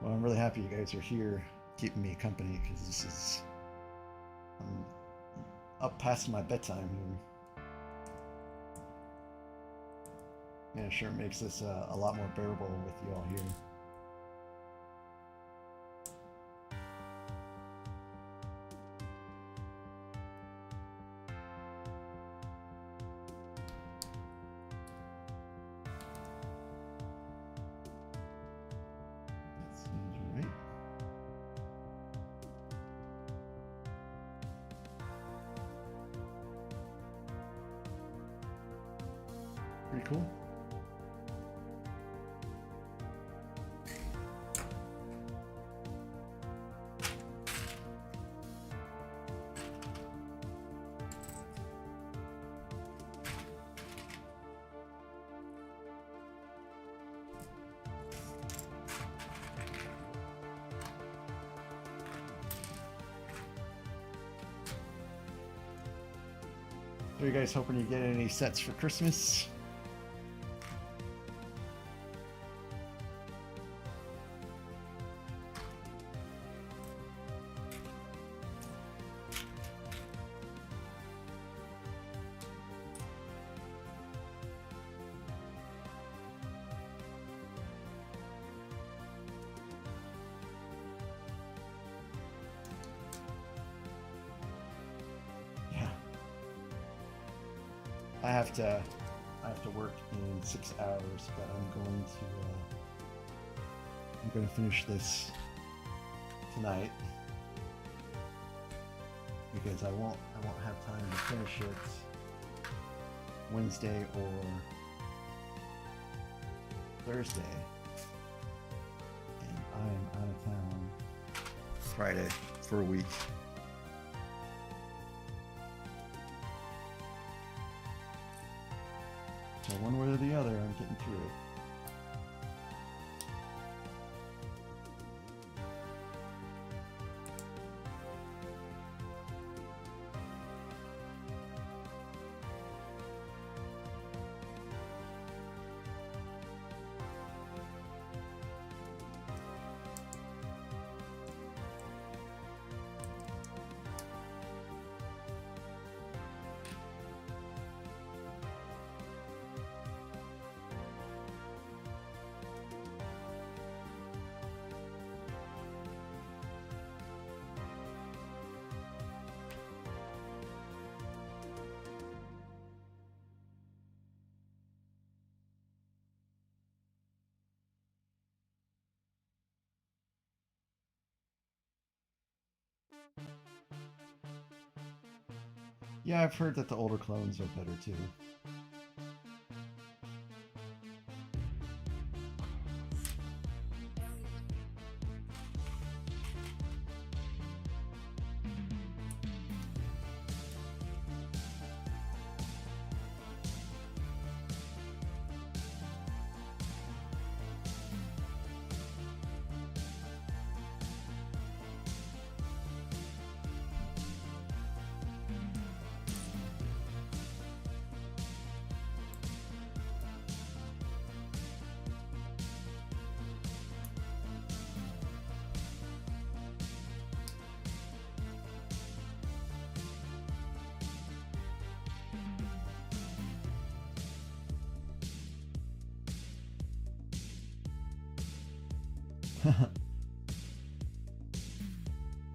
Well, I'm really happy you guys are here keeping me company, because this is I'm up past my bedtime here. Yeah, it sure makes this a lot more bearable with you all here. That seems right. Pretty cool. Are you guys hoping you get any sets for Christmas? I have to work in 6 hours, but I'm going to finish this tonight, because I won't have time to finish it Wednesday or Thursday, and I am out of town Friday for a week. So one way or the other, I'm getting through it. Yeah, I've heard that the older clones are better too.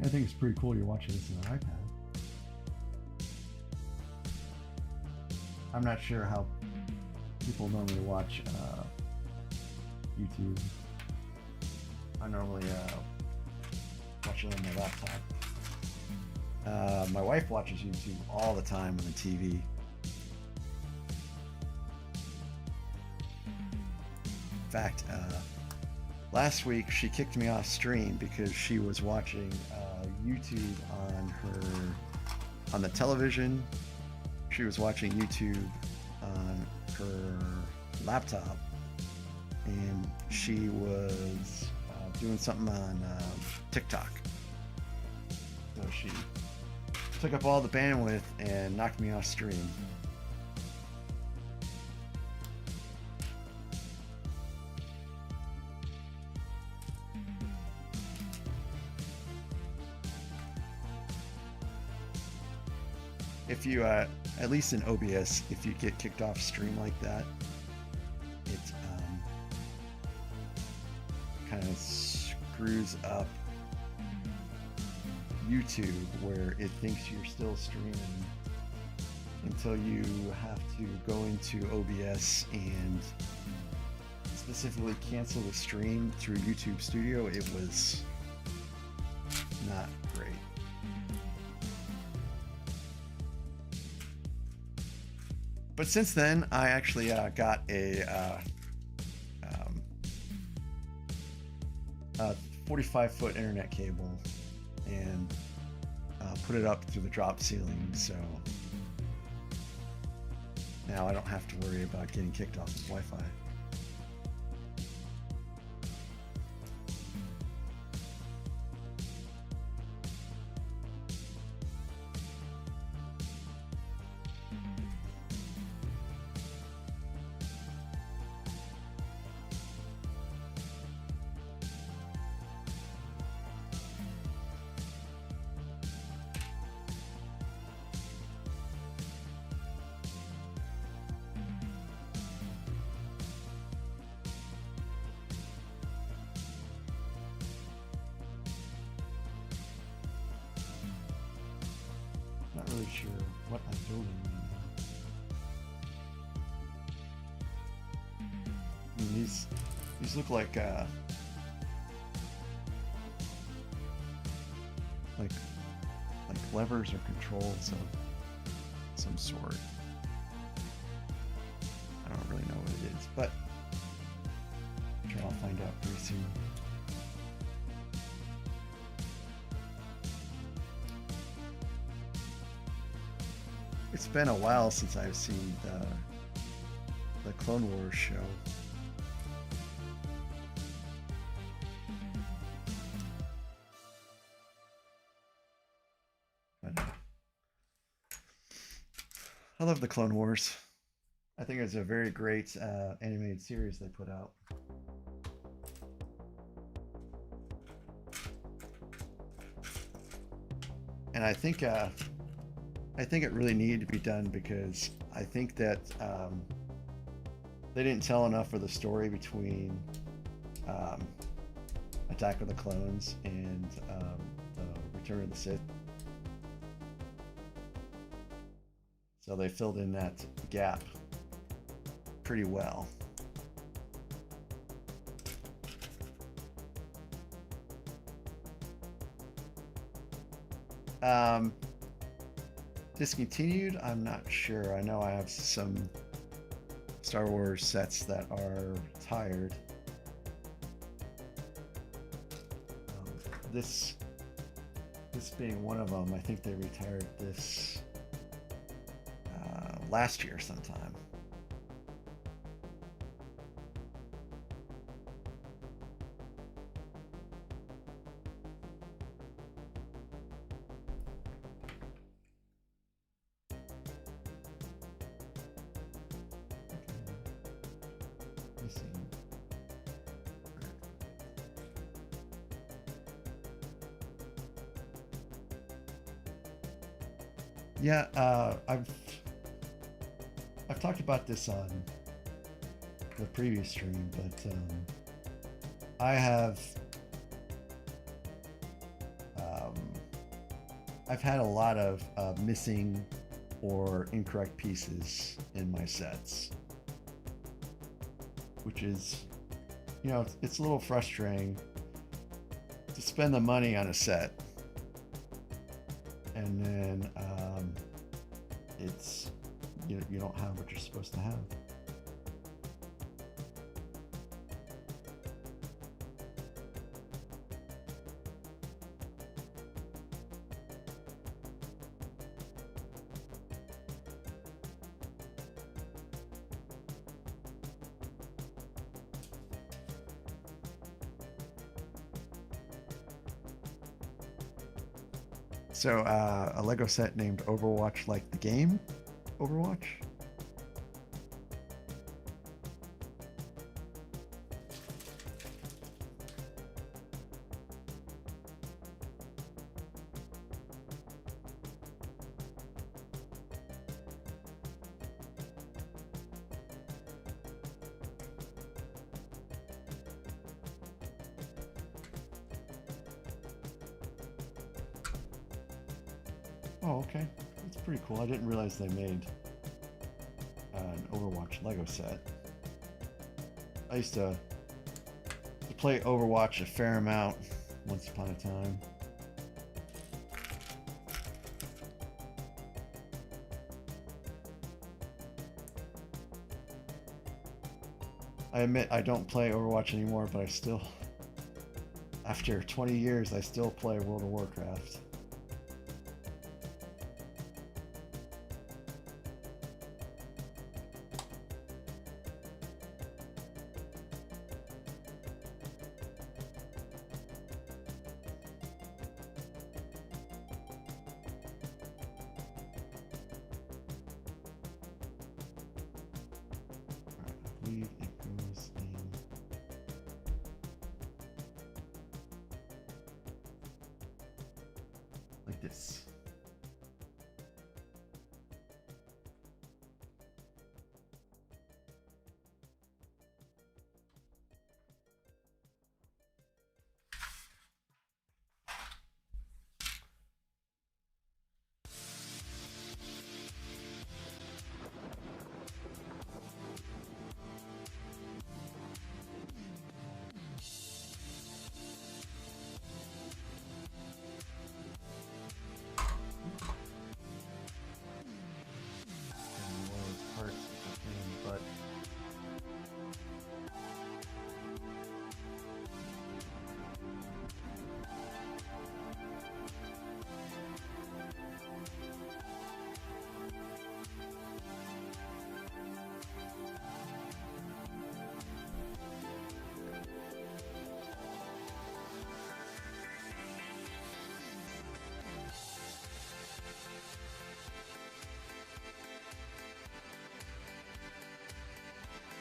I think it's pretty cool you're watching this on an iPad. I'm not sure how people normally watch YouTube. I normally watch it on my laptop. My wife watches YouTube all the time on the TV. In fact, last week she kicked me off stream because she was watching YouTube on the television. She was watching YouTube on her laptop, and she was doing something on TikTok. So she took up all the bandwidth and knocked me off stream. If you, at least in OBS, if you get kicked off stream like that, it kind of screws up YouTube, where it thinks you're still streaming until you have to go into OBS and specifically cancel the stream through YouTube Studio. It was not great. But since then, I actually got a 45-foot internet cable and put it up through the drop ceiling, so now I don't have to worry about getting kicked off of Wi-Fi. Not really sure what I'm building right now. I mean, these look like levers or controls of some sort. I don't really know what it is, but I'm sure I'll find out pretty soon. It's been a while since I've seen the Clone Wars show. But I love the Clone Wars. I think it's a very great animated series they put out. And I think it really needed to be done, because I think that they didn't tell enough of the story between Attack of the Clones and the Return of the Sith. So they filled in that gap pretty well. discontinued, I'm not sure. I know I have some Star Wars sets that are retired. This being one of them. I think they retired this last year sometime. Yeah, I've talked about this on the previous stream, but I have I've had a lot of missing or incorrect pieces in my sets, which is, you know, it's a little frustrating to spend the money on a set and then it's you don't have what you're supposed to have. So a Lego set named Overwatch, like the game Overwatch. Oh, okay. That's pretty cool. I didn't realize they made an Overwatch Lego set. I used to play Overwatch a fair amount once upon a time. I admit I don't play Overwatch anymore, but I still, after 20 years, I still play World of Warcraft. It goes in like this.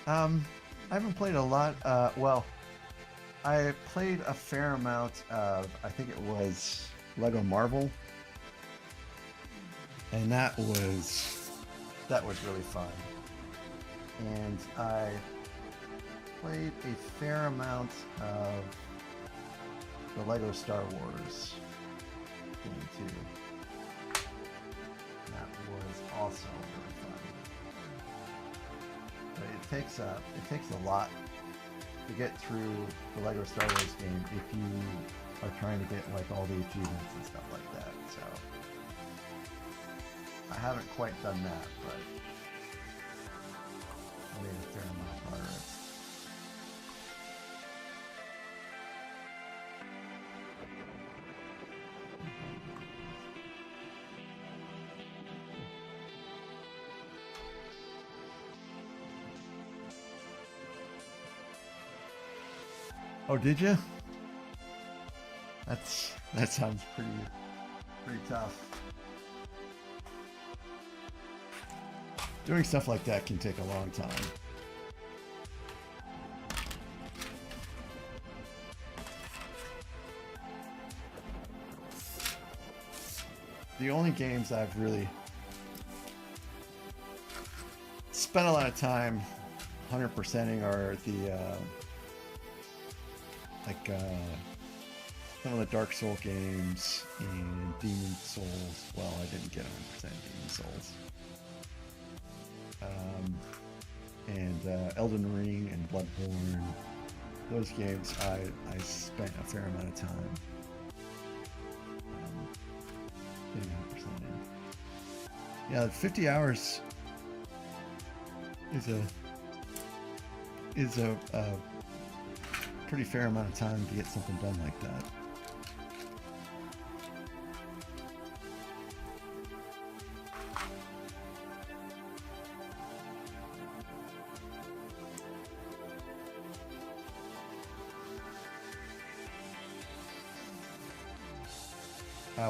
I haven't played a lot. Well, I played a fair amount of, I think it was Lego Marvel, and that was really fun. And I played a fair amount of the Lego Star Wars game too. That was also really fun. But it takes a lot to get through the Lego Star Wars game if you are trying to get like all the achievements and stuff like that. So I haven't quite done that, but I made a fair amount of progress. Oh, did you? That sounds pretty tough. Doing stuff like that can take a long time. The only games I've really spent a lot of time 100%ing are the some of the Dark Soul games and Demon Souls. Well, I didn't get 100% Demon Souls. And Elden Ring and Bloodborne. Those games I spent a fair amount of time getting 100% in. Yeah, 50 hours is a pretty fair amount of time to get something done like that.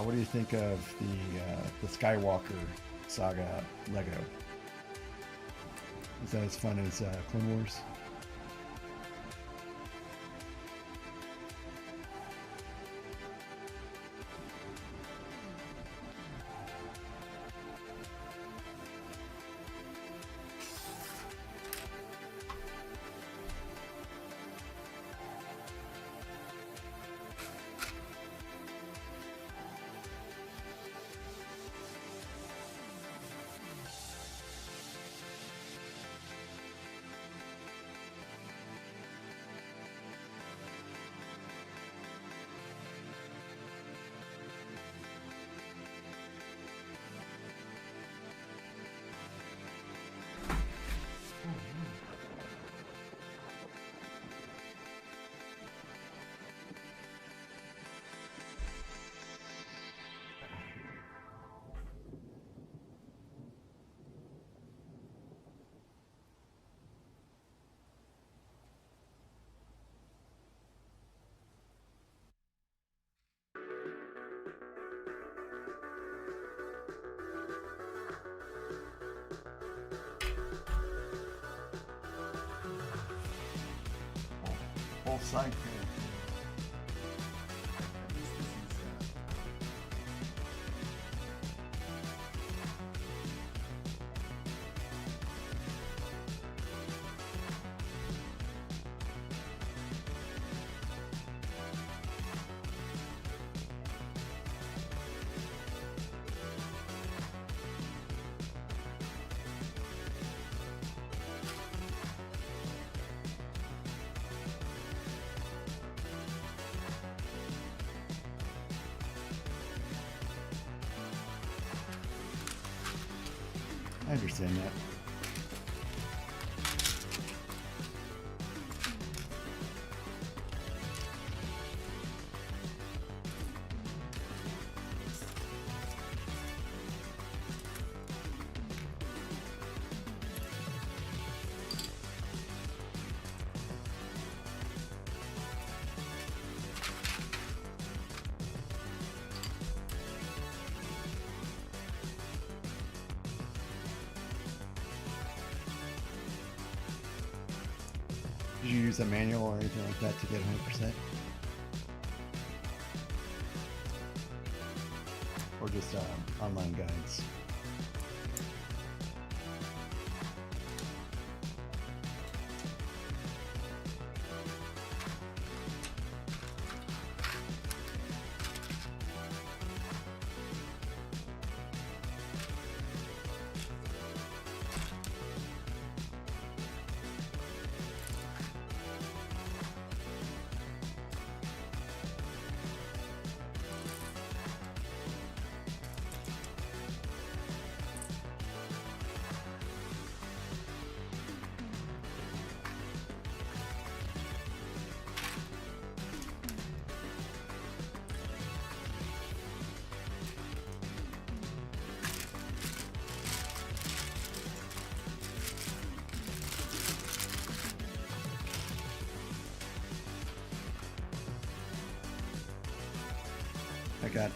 What do you think of the Skywalker saga Lego? Is that as fun as Clone Wars? Both sides here. I understand that. Did you use a manual or anything like that to get 100%? Or just online guides? I got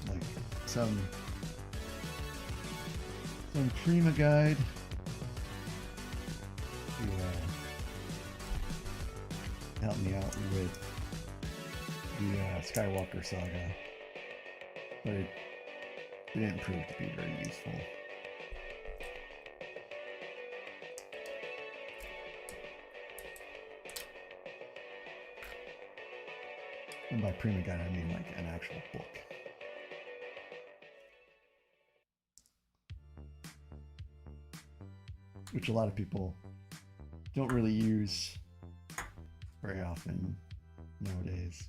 like some Prima guide to help me out with the Skywalker saga, but it didn't prove to be very useful. And by Prima guide, I mean like an actual book. Which a lot of people don't really use very often nowadays.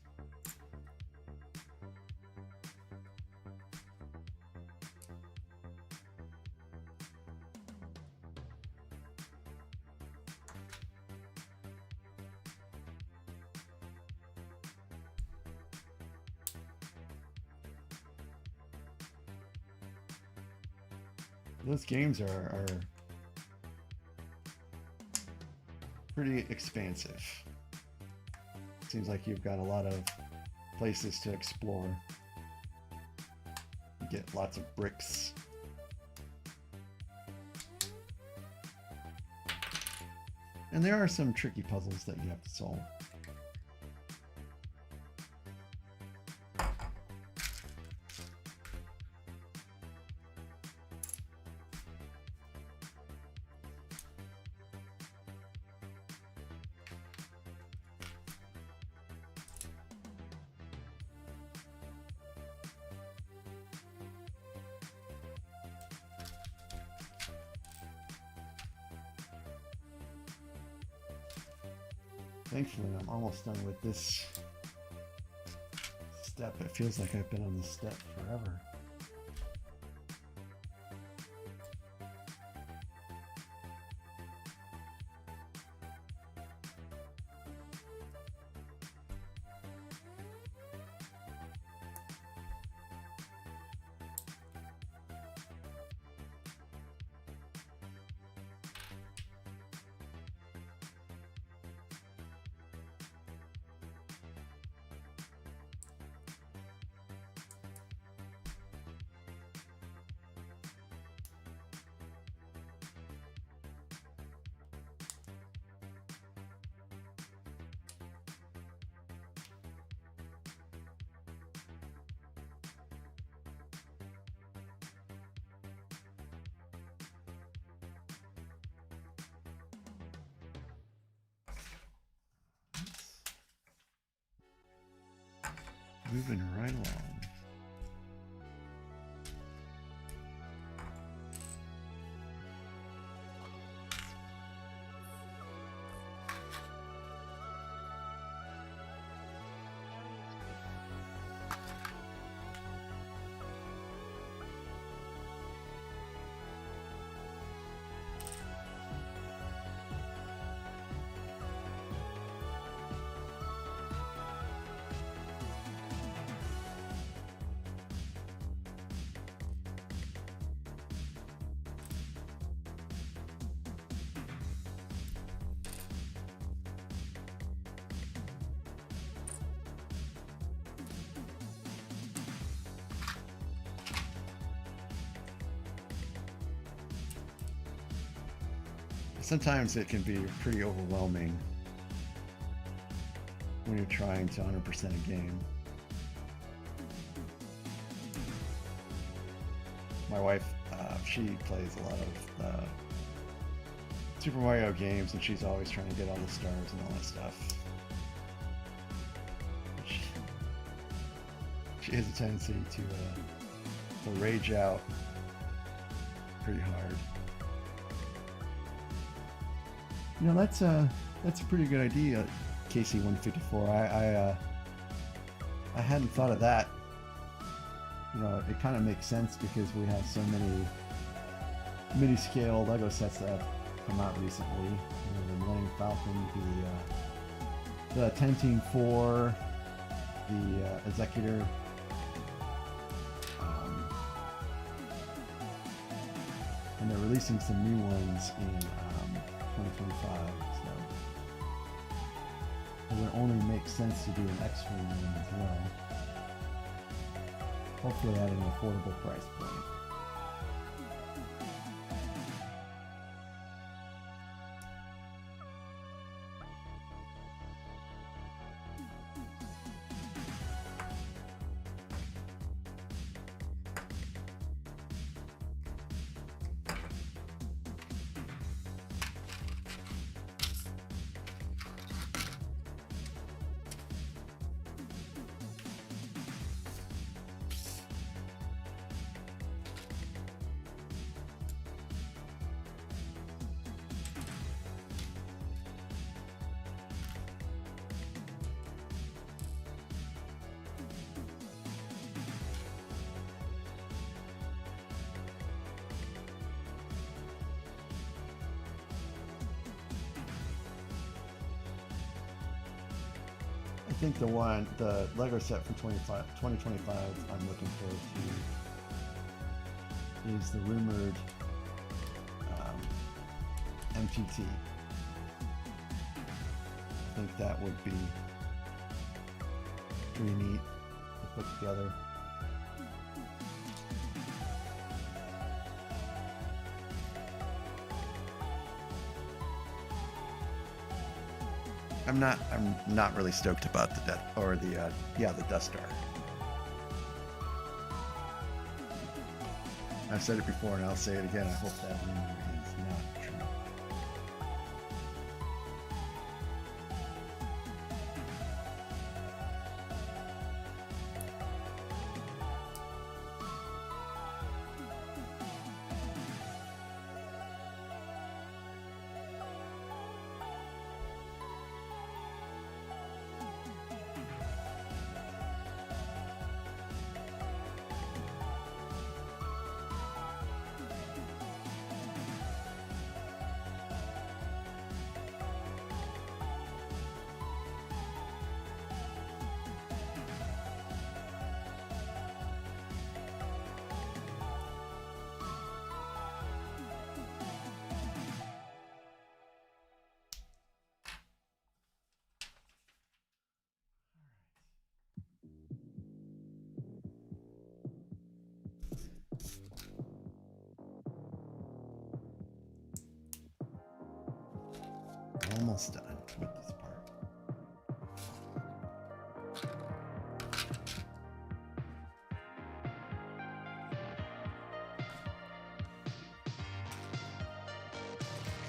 Those games are pretty expansive. Seems like you've got a lot of places to explore. You get lots of bricks. And there are some tricky puzzles that you have to solve. Thankfully, I'm almost done with this step. It feels like I've been on this step forever. Moving right along. Sometimes it can be pretty overwhelming when you're trying to 100% a game. My wife, she plays a lot of Super Mario games, and she's always trying to get all the stars and all that stuff. She has a tendency to rage out pretty hard. You know, that's a pretty good idea, KC154. I hadn't thought of that. You know, it kind of makes sense because we have so many mini-scale Lego sets that have come out recently. You know, the Millennium Falcon, the 10 Team 4, the Executor. And they're releasing some new ones in 2025, so it would only make sense to do an X-Wing one as well. hopefully at an affordable price point. I think the Lego set for 2025 I'm looking forward to is the rumored MTT. I think that would be pretty neat to put together. I'm not really stoked about the Death Star. I've said it before and I'll say it again. I hope that rumor is not true. Almost done with this part.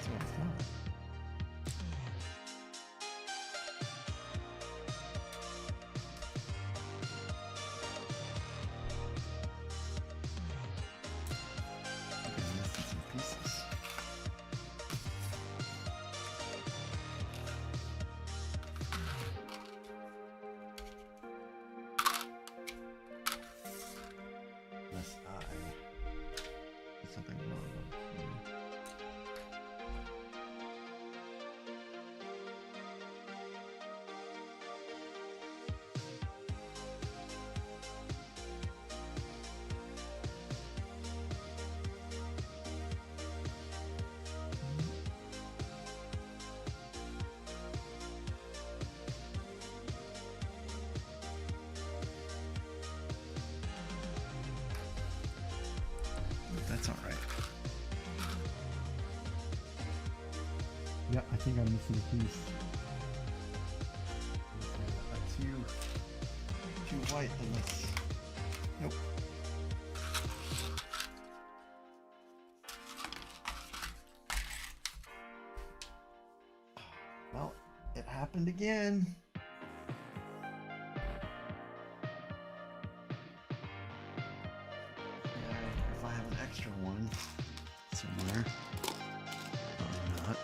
So it's done. Okay, I'm missing some pieces. Something wrong. That's all right. Yeah, I think I'm missing a piece. Too white in this. Nope. Well, it happened again. If I have an extra one somewhere. Probably not.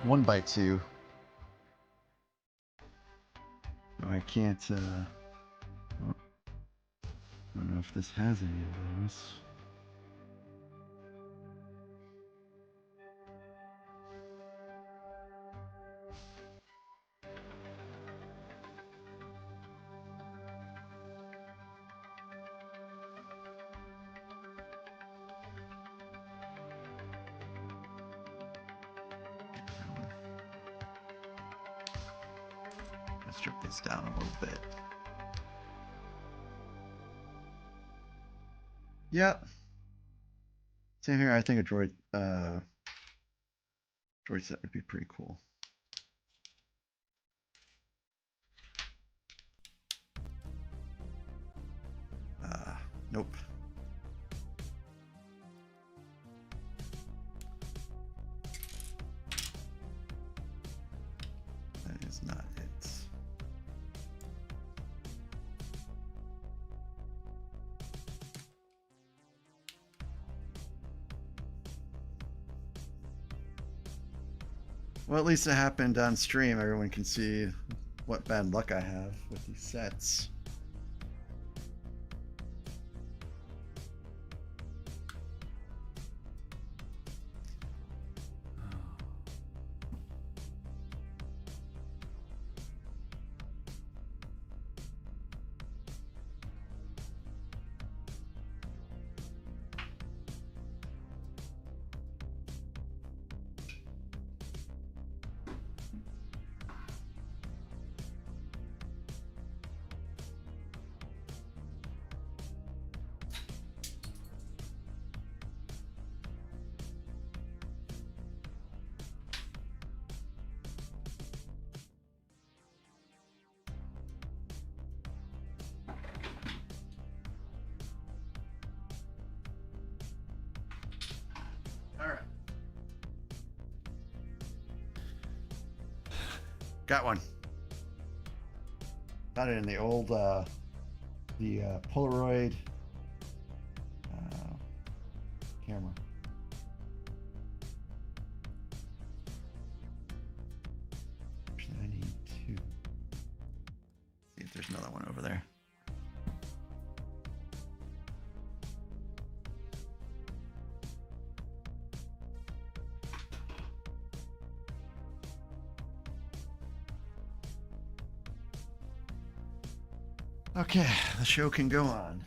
1x2. So I can't, I don't know if this has any of those. Let's strip this down a little bit. Yep. Same here. I think a droid set would be pretty cool. Nope. That is not it. Well, at least it happened on stream. Everyone can see what bad luck I have with these sets. Got one. Got it in the old, Polaroid camera. Actually, I need two. See if there's another one over there. Okay, the show can go on.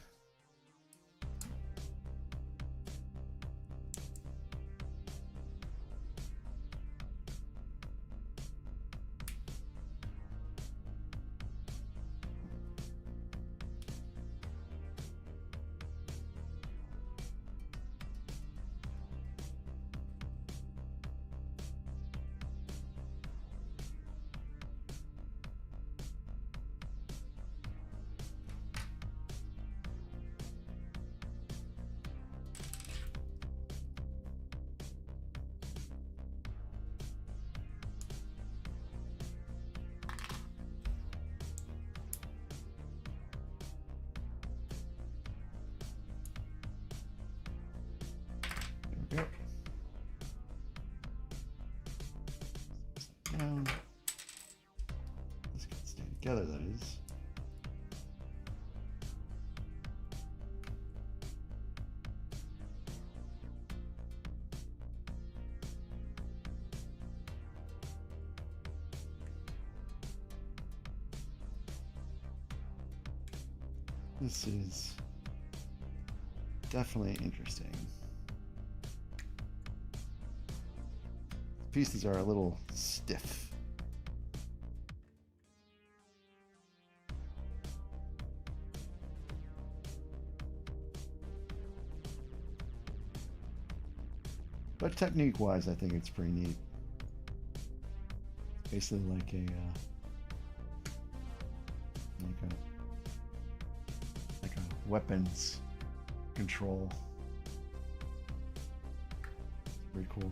Yep. Down. This can stay together, that is. This is definitely interesting. Pieces are a little stiff. But technique-wise, I think it's pretty neat. It's basically like a weapons control. Pretty cool.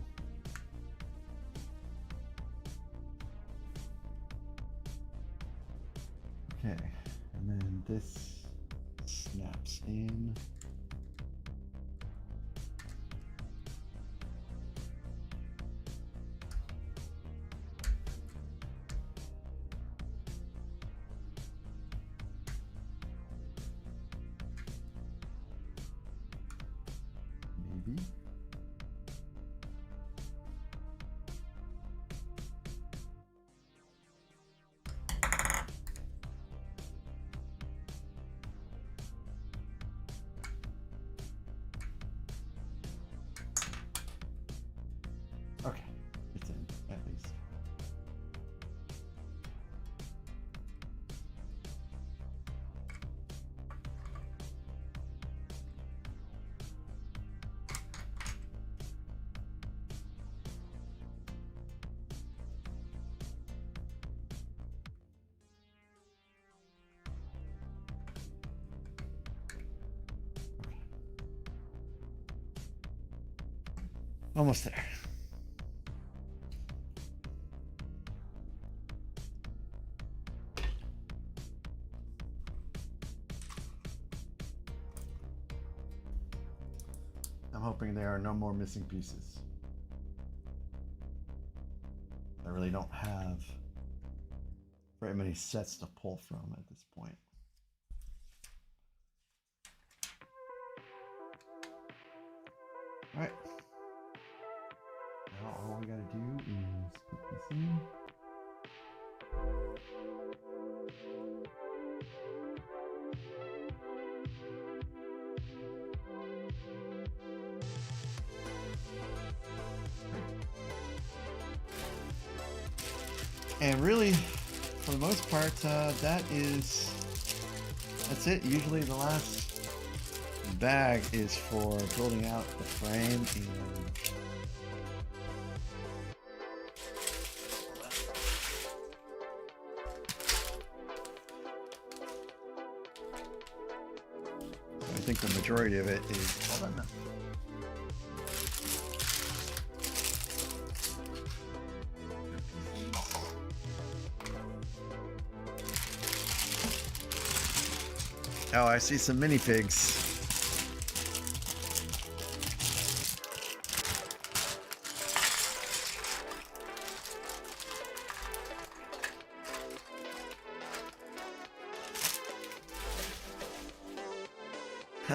Okay, and then this snaps in. Almost there. I'm hoping there are no more missing pieces. I really don't have very many sets to pull from at this point. All right. Now all we gotta do is put this in. And really, for the most part, that's it. Usually the last bag is for building out the frame and I think the majority of it is, hold on. Oh, I see some minifigs. I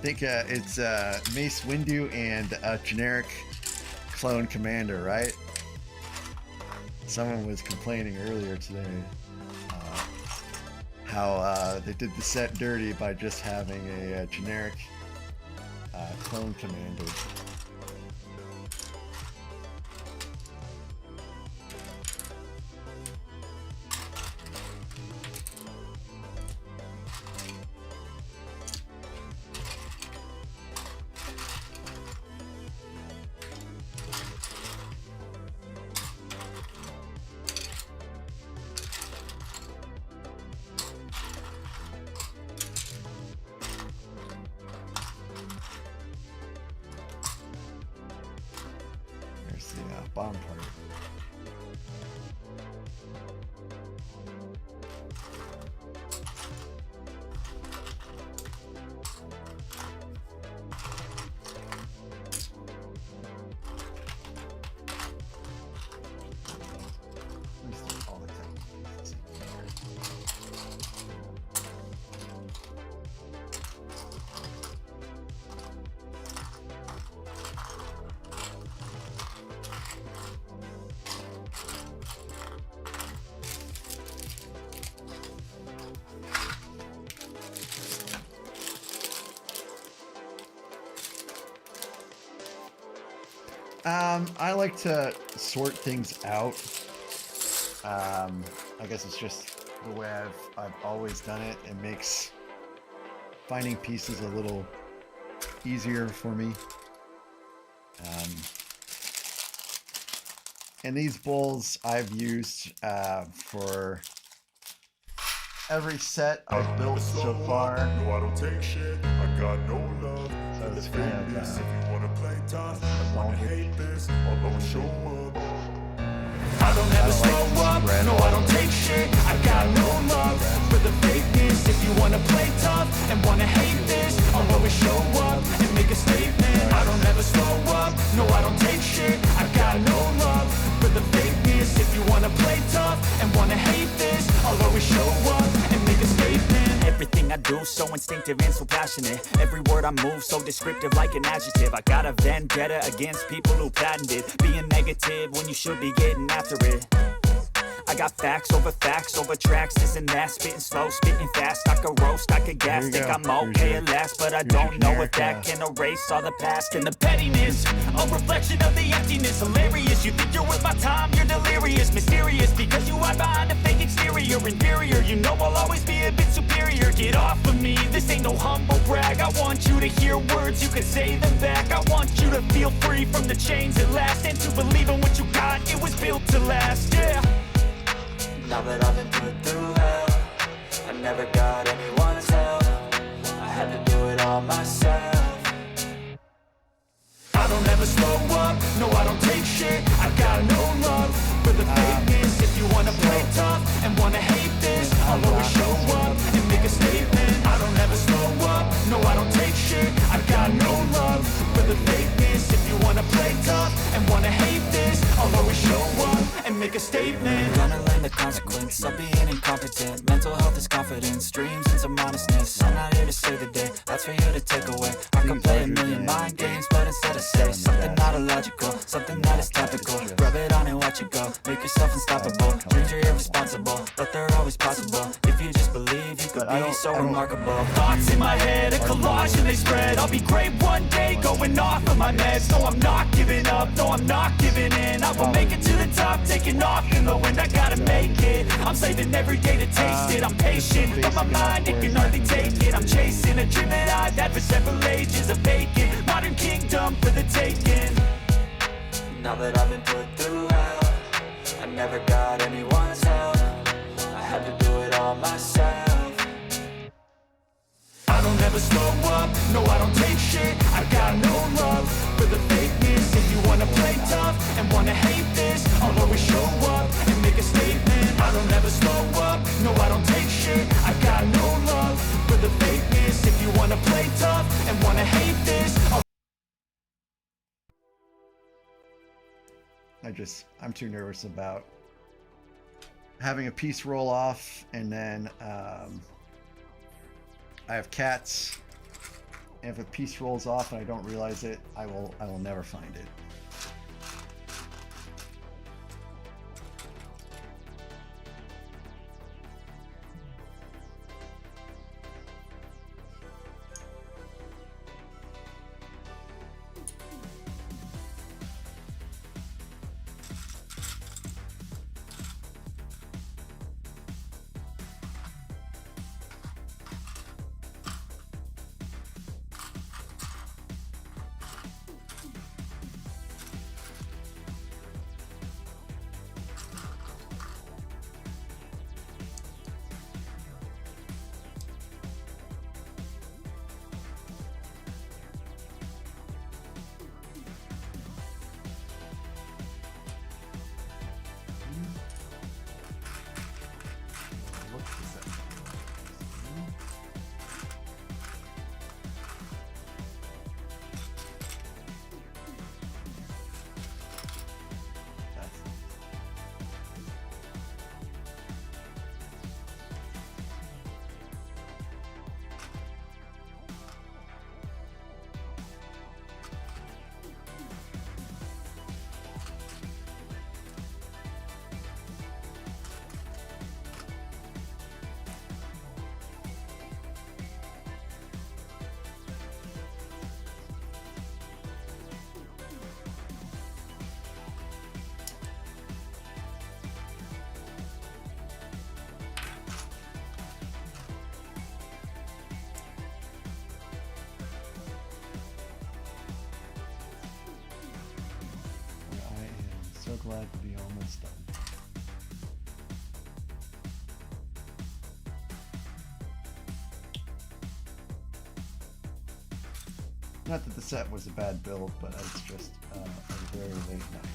think it's Mace Windu and a generic clone commander, right? Someone was complaining earlier today how they did the set dirty by just having a generic clone commander. Bottom part. I like to sort things out. I guess it's just the way I've always done it. It makes finding pieces a little easier for me. And these bowls I've used for every set I've built so far. No, I don't take shit. I got no love. So For it's the kind of, fitness, if you wanna play tough and wanna hate this, I'll always show up. I don't ever slow up. No, I don't take shit. I got no love for the fakeness. If you wanna play tough and wanna hate this, I'll always show up and make a statement. I don't ever slow up. No, I don't take shit. I got no love for the fakeness. If you wanna play tough and wanna hate this, I'll always show up and make a statement. Everything I do so instinctive and so passionate. Every word I move so descriptive like an adjective. I got a vendetta against people who patented being negative when you should be getting after it. I got facts over tracks, this and that. Spitting slow, spitting fast. I could roast, I could gas. Think I'm okay at last, but I don't know if that can erase all the past and the pettiness. A reflection of the emptiness. Hilarious, you think you're worth my time, you're delirious. Mysterious, because you hide behind a fake exterior. Inferior, you know I'll always be a bit superior. Get off of me, this ain't no humble brag. I want you to hear words, you can say them back. I want you to feel free from the chains at last, and to believe in what you got, it was built to last, yeah. Now that I've been put through hell, I never got anyone's help. I had to do it all myself. I don't ever slow up, no I don't take shit. I got no love for the fakeness. If you wanna play tough and wanna hate this, I'll always show up and make a statement. I don't ever slow up, no I don't take shit. I got no love for the fakeness. If you wanna play tough and wanna hate this, I'll always show up and make a statement. Gonna learn the consequence of being incompetent. Mental health is confidence, dreams and some honestness. I'm not here to save the day, that's for you to take away. I can play a million mind games, but instead of say something not illogical, something that is topical. Rub it on and watch it go, make yourself unstoppable. Dreams are irresponsible, but they're always possible. If you just believe, you could be so remarkable. Thoughts in my head, a collage and they spread. I'll be great one day, going off of my meds. No, I'm not giving up, no, I'm not giving in. I will make it to the top, taking off in the wind. I gotta make it, I'm saving every day to taste it. I'm patient, but my mind, it can hardly take it. I'm chasing a dream that I've had for several ages. A vacant, modern kingdom for the taking. Now that I've been put through hell, I never got anyone's help. I had to do it all myself. I don't ever slow up, no I don't take shit. I got no love for the fakeness. If you wanna play tough and wanna hate this, I'll always show up and make a statement. I don't ever slow up, no I don't take shit. I got no love for the fakeness. If you wanna play tough and wanna hate this, I'm too nervous about having a piece roll off, and then I have cats, and if a piece rolls off and I don't realize it, I will never find it. So glad to be almost done. Not that the set was a bad build, but it's just a very late night.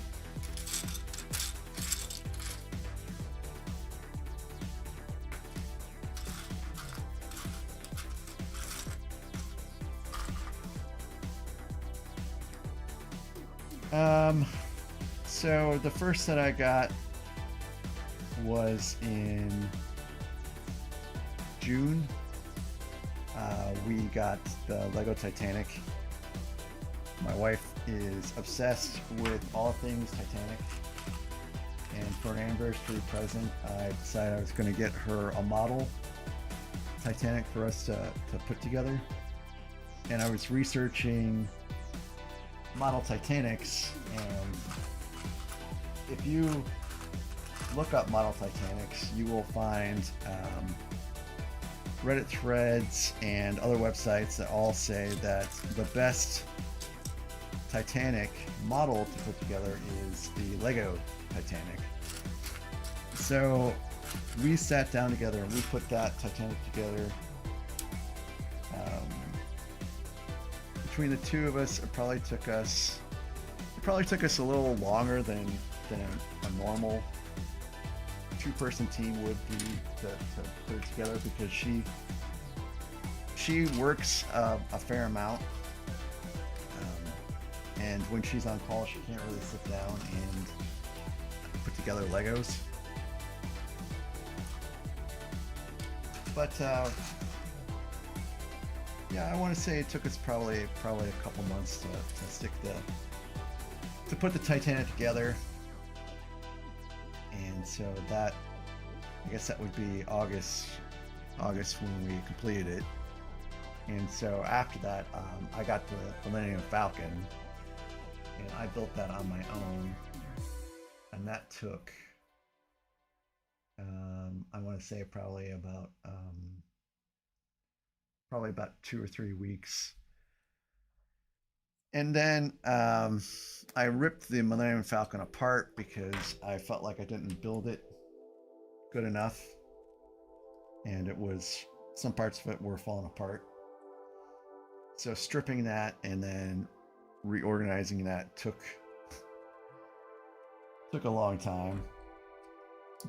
So the first set I got was in June. We got the Lego Titanic. My wife is obsessed with all things Titanic, and for an anniversary present, I decided I was going to get her a model Titanic for us to put together. And I was researching model Titanics, and if you look up model Titanics, you will find Reddit threads and other websites that all say that the best Titanic model to put together is the Lego Titanic. So we sat down together and we put that Titanic together. Between the two of us, it probably took us a little longer than a normal two-person team would be to put it together, because she works a fair amount, and when she's on call, she can't really sit down and put together Legos. But yeah, I want to say it took us probably a couple months to put the Titanic together. And so that, I guess that would be August when we completed it. And so after that, I got the Millennium Falcon, and I built that on my own, and that took I want to say probably about 2 or 3 weeks. And then I ripped the Millennium Falcon apart because I felt like I didn't build it good enough, and some parts of it were falling apart. So stripping that and then reorganizing that took a long time.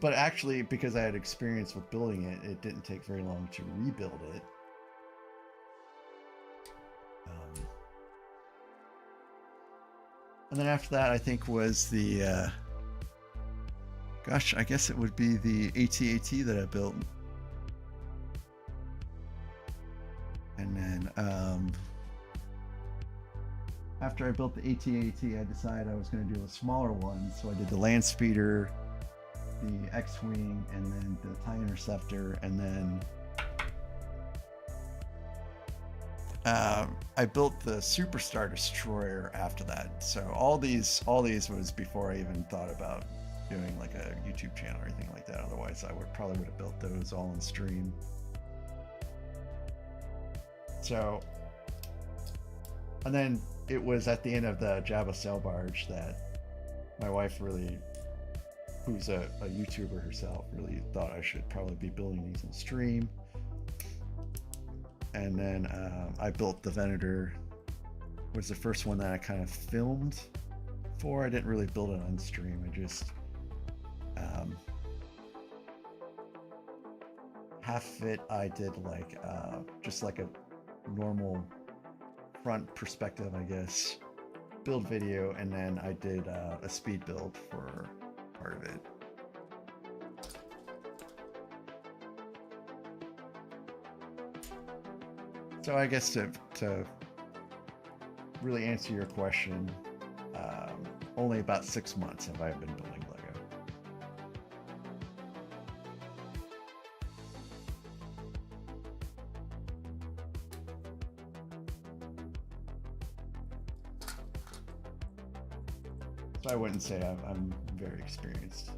But actually, because I had experience with building it, it didn't take very long to rebuild it. And then after that, I think was the, I guess it would be the AT-AT that I built. And then after I built the AT-AT, I decided I was going to do a smaller one. So I did the Land Speeder, the X-Wing, and then the TIE Interceptor, and then I built the Superstar Destroyer after that. So all these was before I even thought about doing like a YouTube channel or anything like that. Otherwise, I probably would have built those all in stream. So, and then it was at the end of the Jabba sail barge that my wife really, who's a YouTuber herself, really thought I should probably be building these in stream. And then I built the Venator, was the first one that I kind of filmed for. I didn't really build it on stream. I just half of it I did like just like a normal front perspective, I guess, build video, and then I did a speed build for part of it. So I guess to really answer your question, only about 6 months have I been building Lego. So I wouldn't say I'm very experienced.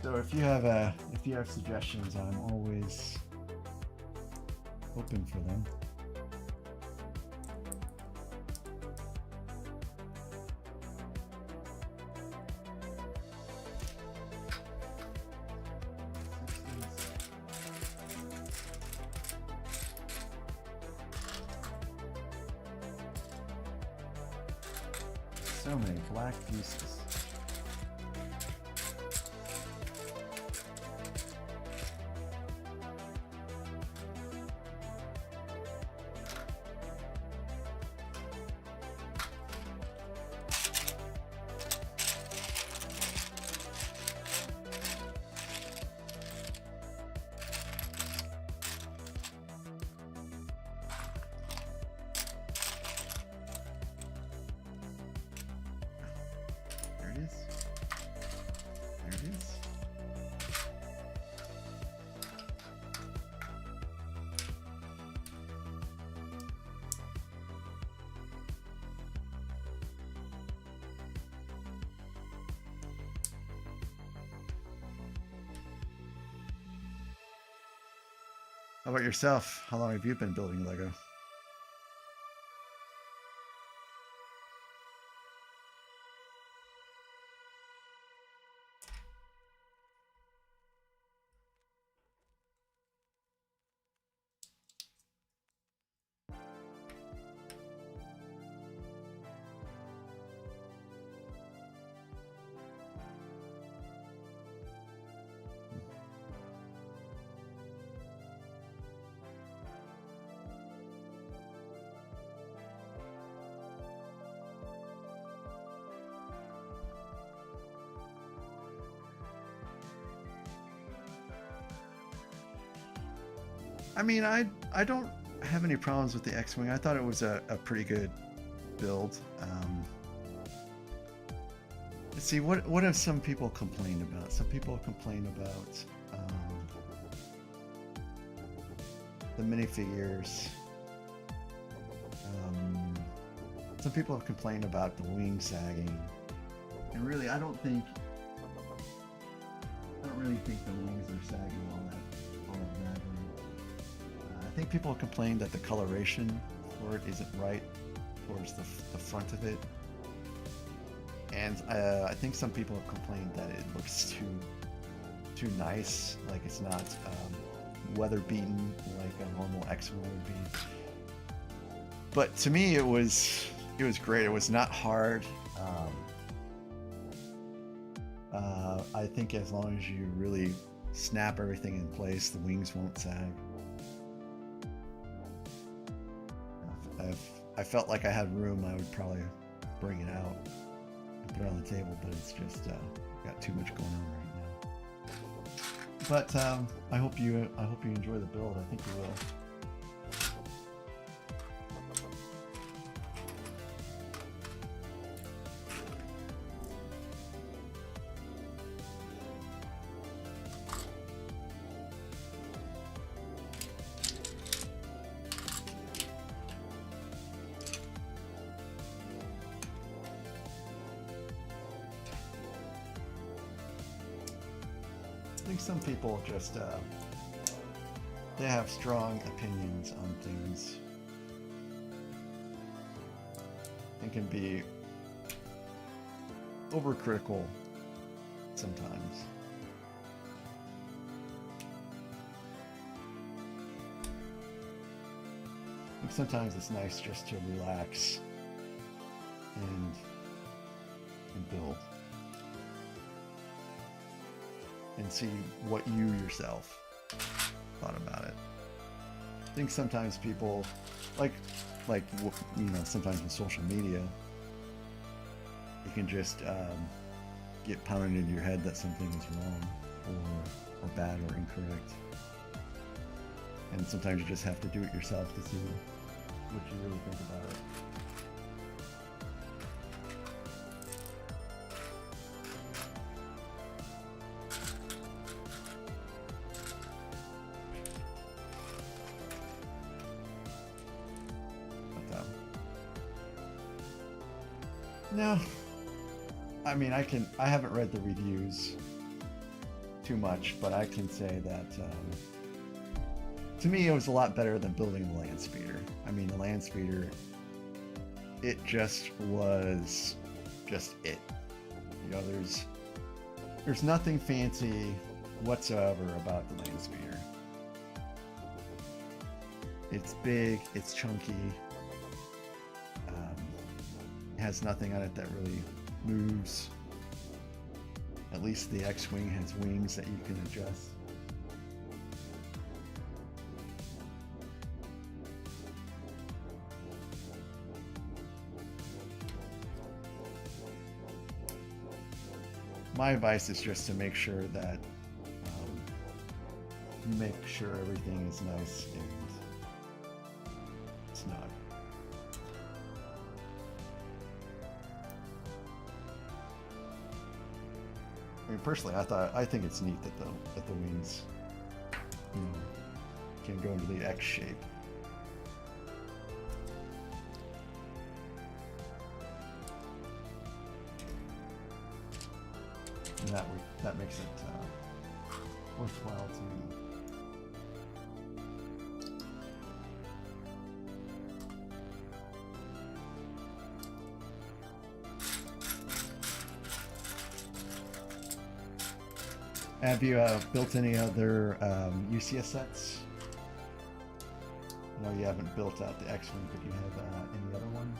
So if you have suggestions, I'm always open for them. So many black pieces. How about yourself? How long have you been building Lego? I mean, I don't have any problems with the X-Wing. I thought it was a pretty good build. Let's see, what have some people complained about? Some people complain about the minifigures. Some people have complained about the wing sagging. And really, I don't really think the wings are sagging all that badly. I think people have complained that the coloration for it isn't right towards the front of it. And I think some people have complained that it looks too nice, like it's not weather beaten like a normal X-Wing would be. But to me, it was great. It was not hard. I think as long as you really snap everything in place, the wings won't sag. If I felt like I had room, I would probably bring it out and put it on the table, but it's just got too much going on right now. But I hope you enjoy the build. I think you will. I think some people just they have strong opinions on things and can be overcritical sometimes. I think sometimes it's nice just to relax and build. And see what you yourself thought about it. I think sometimes people, like sometimes with social media, you can just get pounded into your head that something is wrong or bad or incorrect. And sometimes you just have to do it yourself to see what you really think about it. No, I mean, I haven't read the reviews too much, but I can say that to me it was a lot better than building the land speeder. I mean, the land speeder, it just was it. You know, there's nothing fancy whatsoever about the land speeder. It's big, it's chunky. Has nothing on it that really moves. At least the X-Wing has wings that you can adjust. My advice is just to make sure that you make sure everything is nice and snug. I mean, personally, I think it's neat that the wings, can go into the X shape. And that makes it worthwhile to me. Have you built any other UCS sets? I know you haven't built out the X-Wing, but you have any other ones?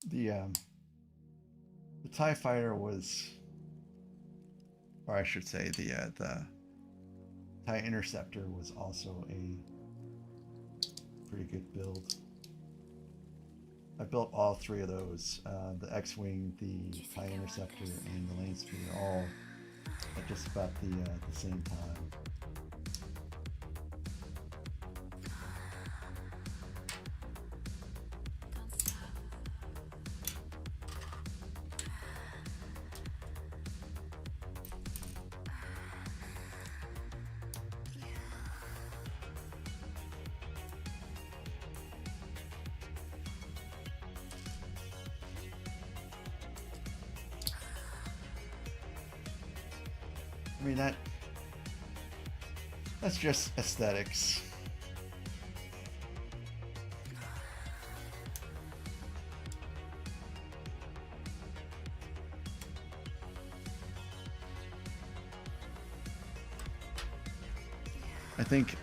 The TIE Fighter was, or I should say, the TIE Interceptor was also a pretty good build. I built all three of those, the X-Wing, the TIE Interceptor, and the Lane Speeder, all at just about the same time. I mean, that's just aesthetics. I think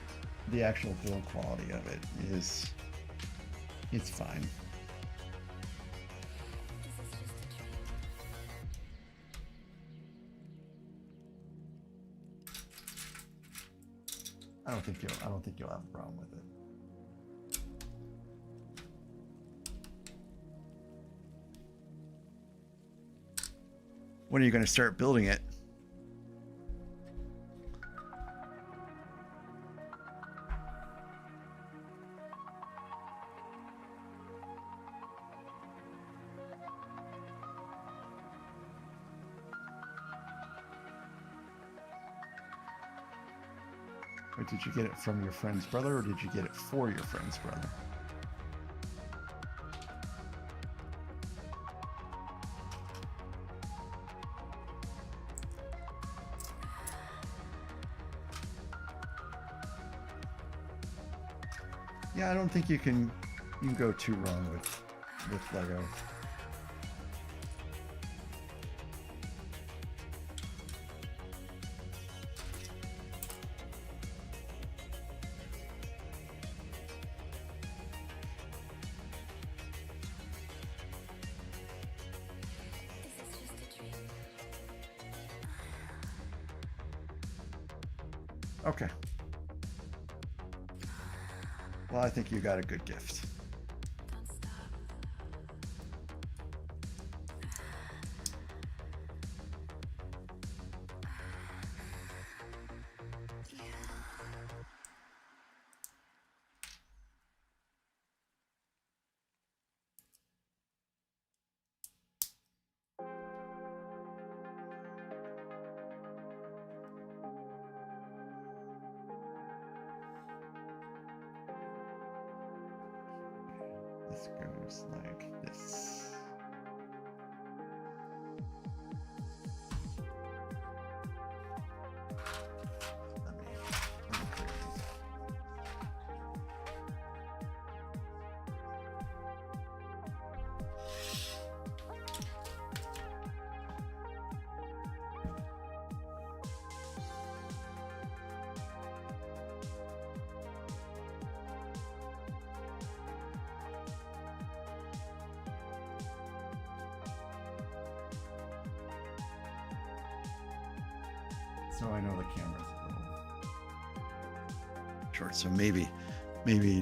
the actual build quality of it it's fine. I don't think you'll have a problem with it. When are you going to start building it? Or did you get it from your friend's brother, or did you get it for your friend's brother? Yeah, I don't think you can go too wrong with Lego. Okay. Well, I think you got a good gift. This goes like this. Let me clear these. So I know the camera's a little short, so maybe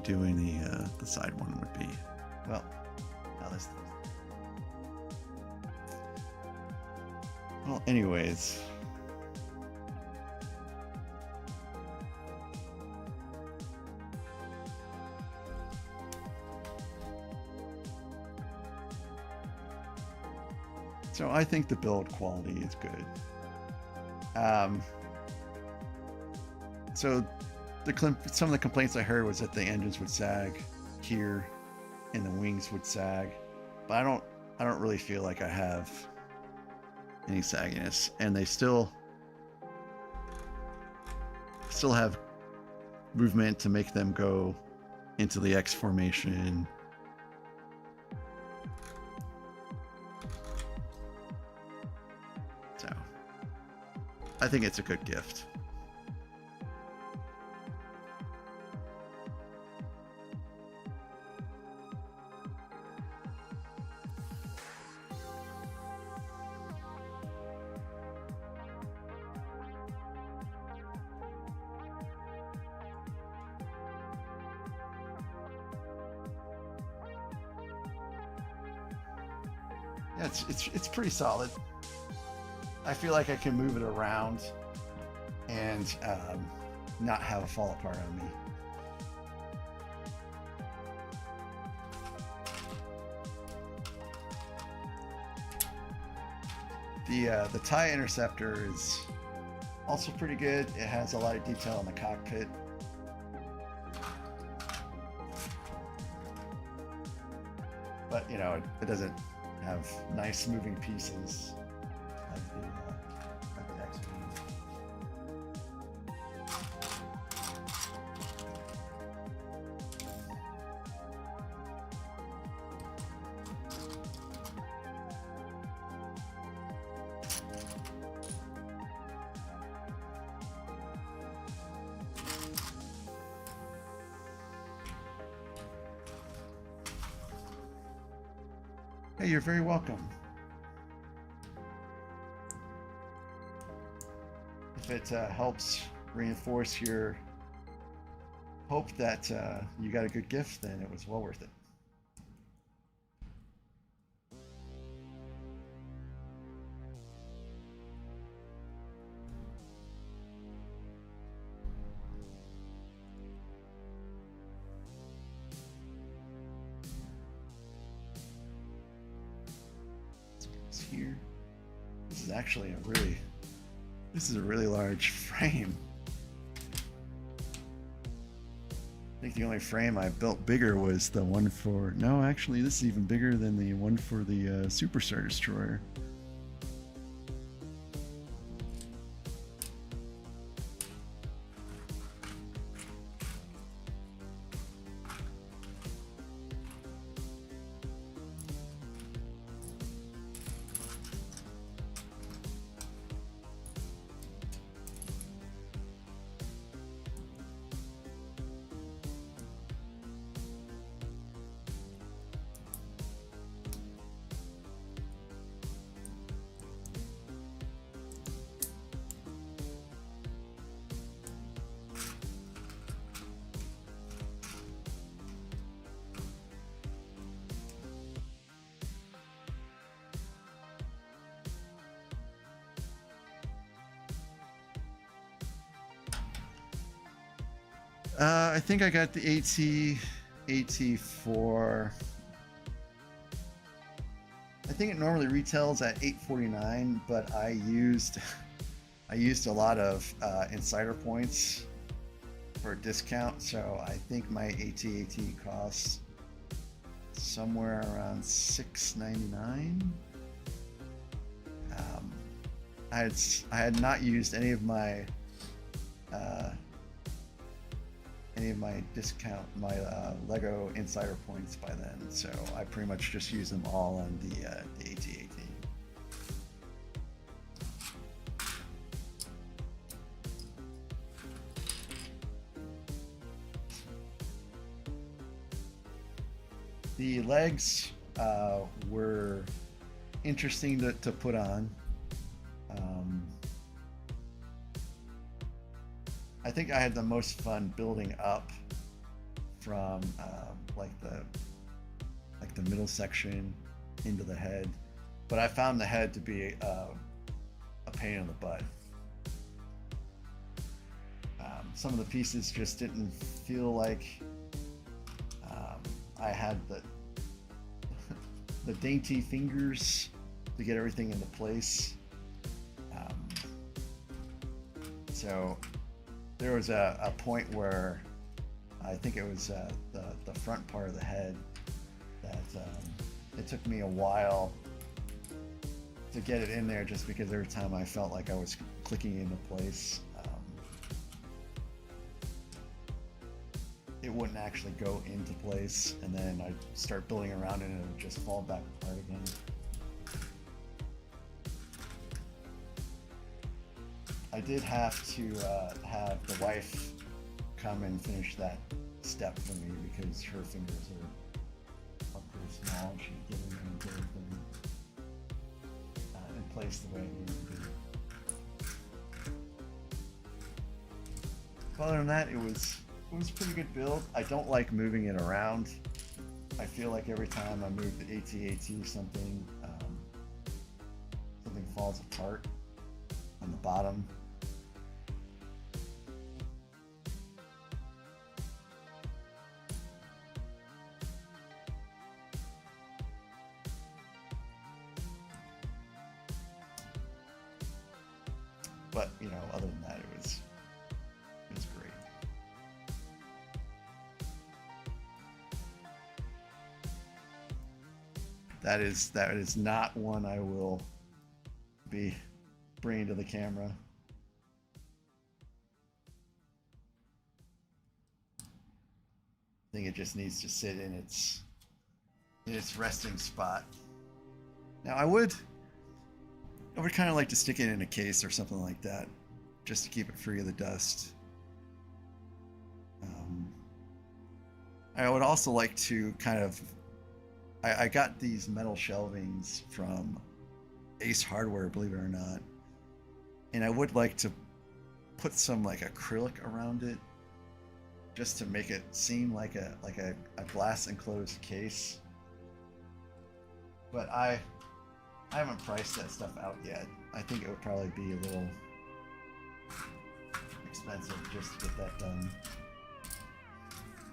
doing the side one would be, well, now this. Well, anyways. So I think the build quality is good. So some of the complaints I heard was that the engines would sag here and the wings would sag, but I don't really feel like I have any sagginess, and they still have movement to make them go into the X formation. So I think it's a good gift. Yeah, it's pretty solid. I feel like I can move it around and not have it fall apart on me. The TIE interceptor is also pretty good. It has a lot of detail in the cockpit. But, you know, it doesn't have nice moving pieces like the X-Wing. Hey, you're very welcome. If it helps reinforce your hope that you got a good gift, then it was well worth it. Here, this is actually this is a really large frame. I think the only frame I built bigger was the one for, no, actually this is even bigger than the one for the Super Star Destroyer. I think I got the AT4. I think it normally retails at $8.49, but I used a lot of insider points for a discount, so I think my AT costs somewhere around $6.99. I had not used any of my discount, my Lego insider points by then, so I pretty much just use them all on the AT-AT. The legs were interesting to put on. I think I had the most fun building up from like the middle section into the head, but I found the head to be a pain in the butt. Some of the pieces just didn't feel like I had the dainty fingers to get everything into place. So there was a point where I think it was the front part of the head that it took me a while to get it in there, just because every time I felt like I was clicking into place, it wouldn't actually go into place, and then I'd start building around it and it would just fall back apart again. I did have to have the wife come and finish that step for me, because her fingers are pretty small and she could get in there and get everything in place the way it needed to be. Other than that, it was a pretty good build. I don't like moving it around. I feel like every time I move the AT-AT something, falls apart on the bottom. But, you know, other than that, it was great. That is not one I will be bringing to the camera. I think it just needs to sit in its resting spot. Now I would kind of like to stick it in a case or something like that, just to keep it free of the dust. I would also like to kind of, I got these metal shelvings from Ace Hardware, believe it or not, and I would like to put some like acrylic around it, just to make it seem like a glass enclosed case. But I haven't priced that stuff out yet. I think it would probably be a little expensive just to get that done.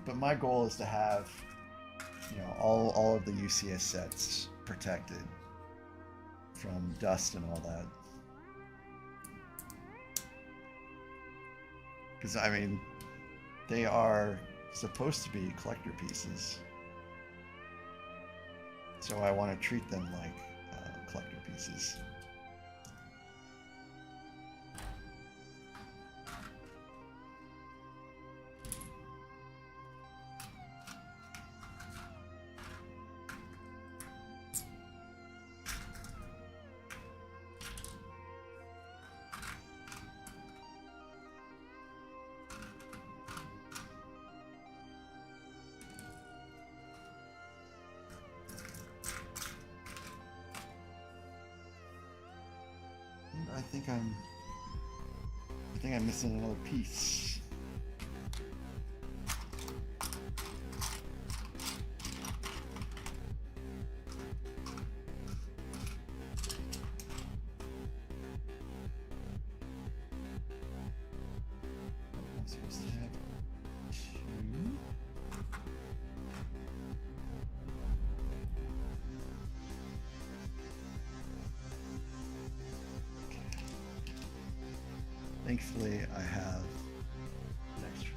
But my goal is to have, you know, all of the UCS sets protected from dust and all that. Because, I mean, they are supposed to be collector pieces. So I want to treat them like collector pieces. I think I'm missing another piece. I'm supposed to have two. Thankfully, I have an extra.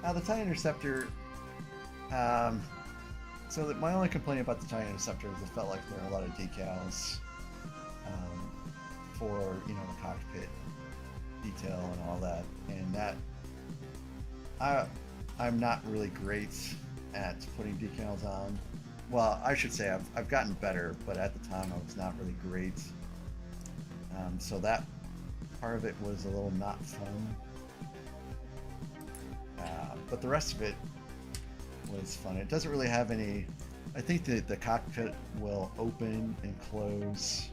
Now the tie interceptor, so my only complaint about the tie interceptor is it felt like there were a lot of decals for, you know, the cockpit detail and all that, and that I'm not really great at putting decals on. Well, I should say I've gotten better, but at the time I was not really great. So that part of it was a little not fun. But the rest of it was fun. It doesn't really have any. I think that the cockpit will open and close,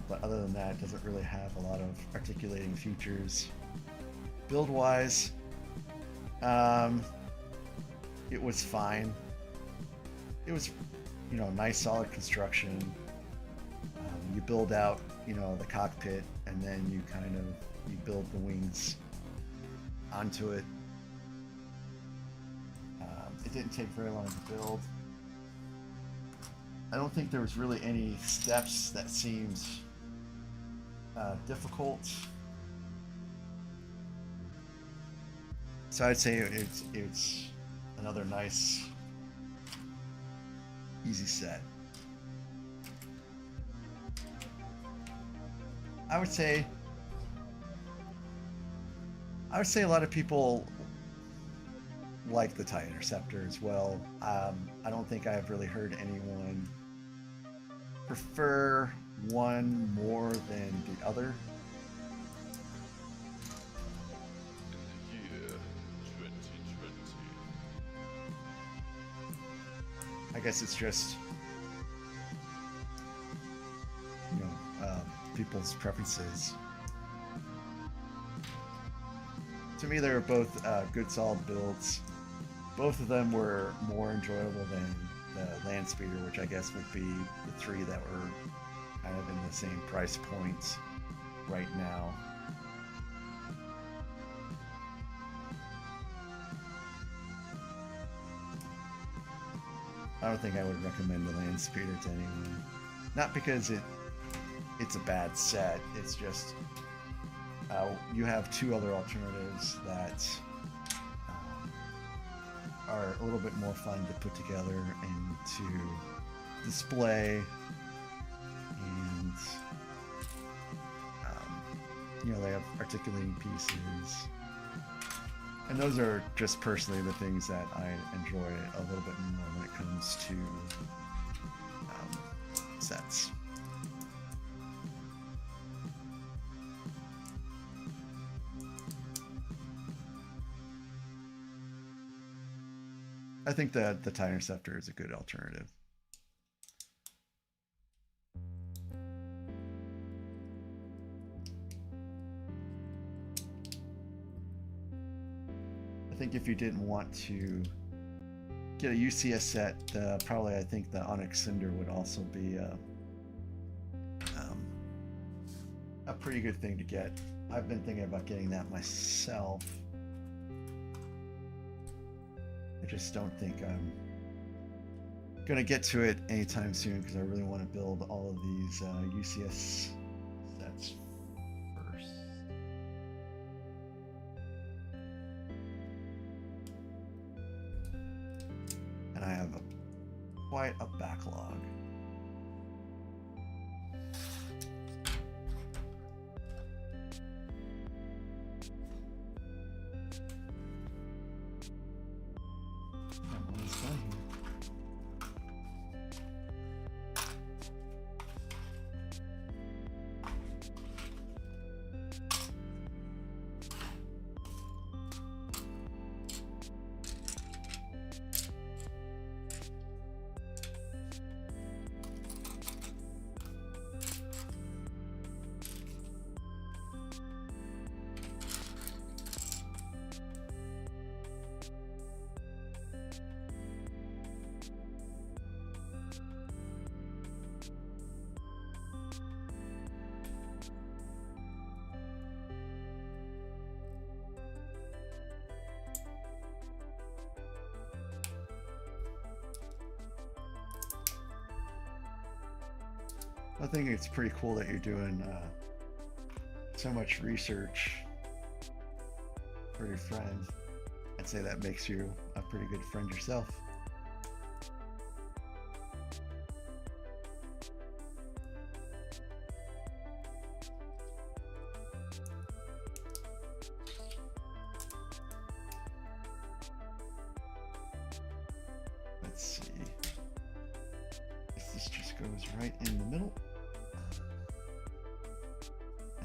but other than that, it doesn't really have a lot of articulating features. Build-wise, it was fine. It was, you know, nice solid construction. You build out, you know, the cockpit, and then you build the wings onto it. It didn't take very long to build. I don't think there was really any steps that seemed difficult. So I'd say it's another nice, easy set. I would say a lot of people like the TIE Interceptor as well. I don't think I've really heard anyone prefer one more than the other. In the year 2020. I guess it's just, people's preferences. To me, they were both good, solid builds. Both of them were more enjoyable than the Land Speeder, which I guess would be the three that were kind of in the same price point right now. I don't think I would recommend the Land Speeder to anyone. Not because it's a bad set, it's just you have two other alternatives that are a little bit more fun to put together and to display, and they have articulating pieces, and those are just personally the things that I enjoy a little bit more when it comes to sets. I think that the TIE Interceptor is a good alternative. I think if you didn't want to get a UCS set, probably I think the Onyx Cinder would also be a pretty good thing to get. I've been thinking about getting that myself. I just don't think I'm gonna get to it anytime soon because I really want to build all of these UCS sets first. And I have quite a backlog. I think it's pretty cool that you're doing so much research for your friend. I'd say that makes you a pretty good friend yourself. Let's see if this just goes right in the middle.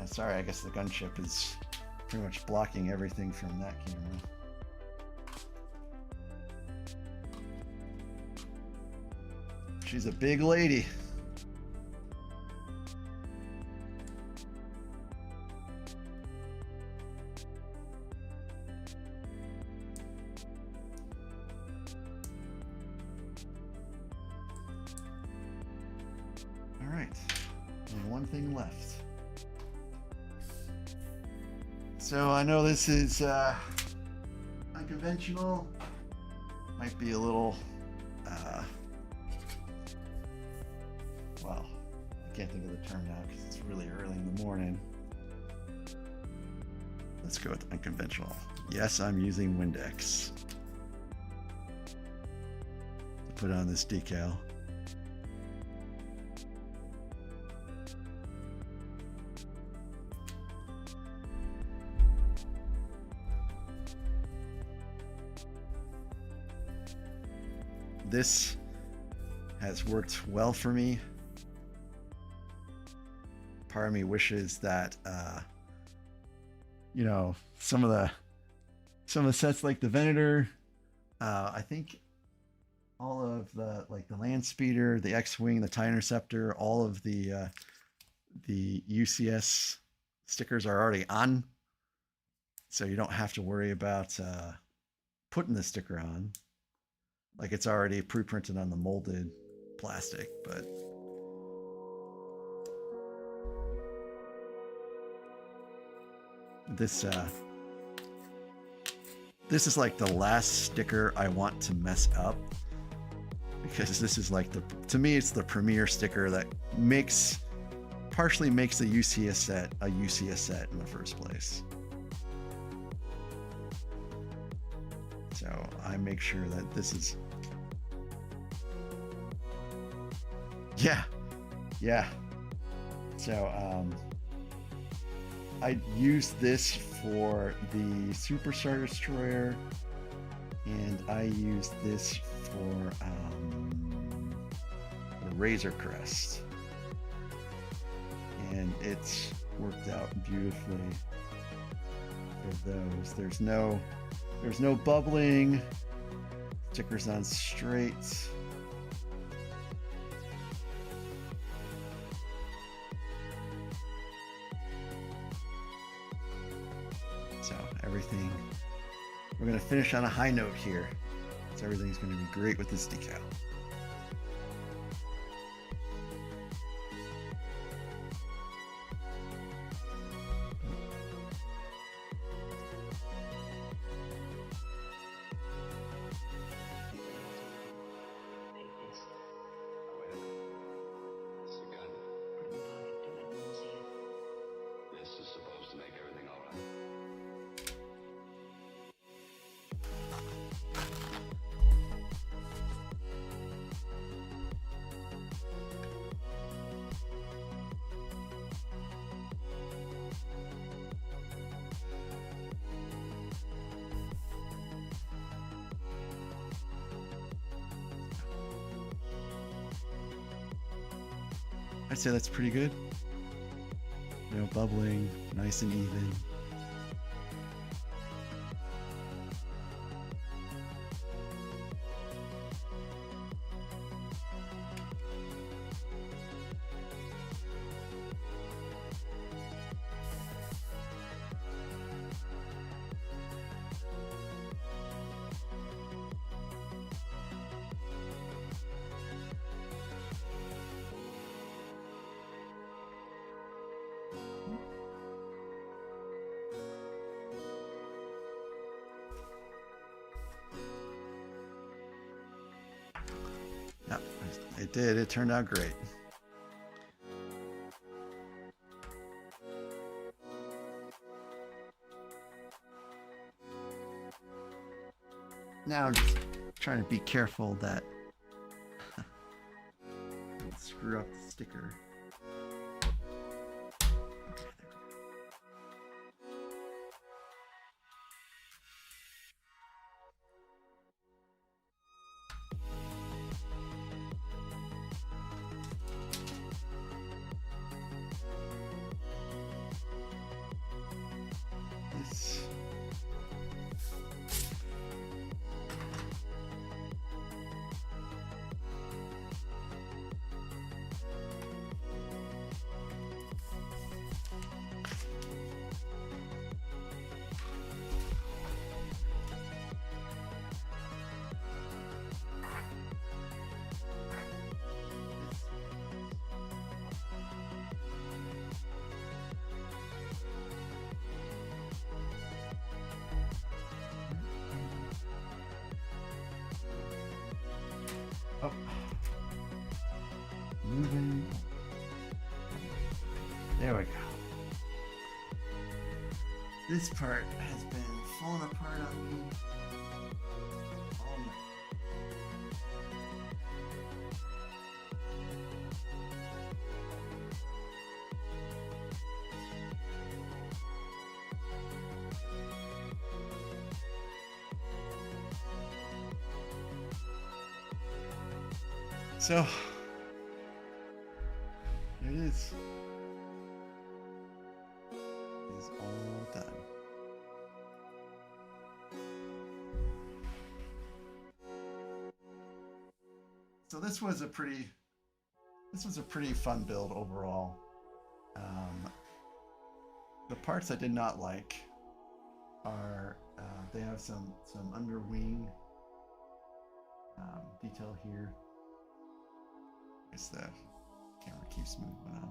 Sorry, I guess the gunship is pretty much blocking everything from that camera. She's a big lady. All right, only one thing left. So I know this is unconventional, might be a little can't think of the term now because it's really early in the morning. Let's go with unconventional. Yes, I'm using Windex to put on this decal. This has worked well for me. Part of me wishes that you know, some of the sets like the Venator, I think all of the land speeder, the X-wing, the TIE interceptor, all of the UCS stickers are already on, so you don't have to worry about putting the sticker on. Like, it's already pre-printed on the molded plastic. But this is like the last sticker I want to mess up, because this is like to me it's the premier sticker that partially makes the UCS set a UCS set in the first place. So I make sure that this is yeah. So I use this for the Super Star Destroyer, and I use this for the Razor Crest, and it's worked out beautifully for those. There's no bubbling. Sticker's on straight. So everything, we're going to finish on a high note here. So everything's going to be great with this decal. I'd say that's pretty good. You know, bubbling, nice and even. Yep, it did. It turned out great. Now I'm just trying to be careful that I don't screw up the sticker. This part has been falling apart on me all night. So, here it is. It is all done. So this was a pretty fun build overall. The parts I did not like are they have some underwing detail here. I guess the camera keeps moving on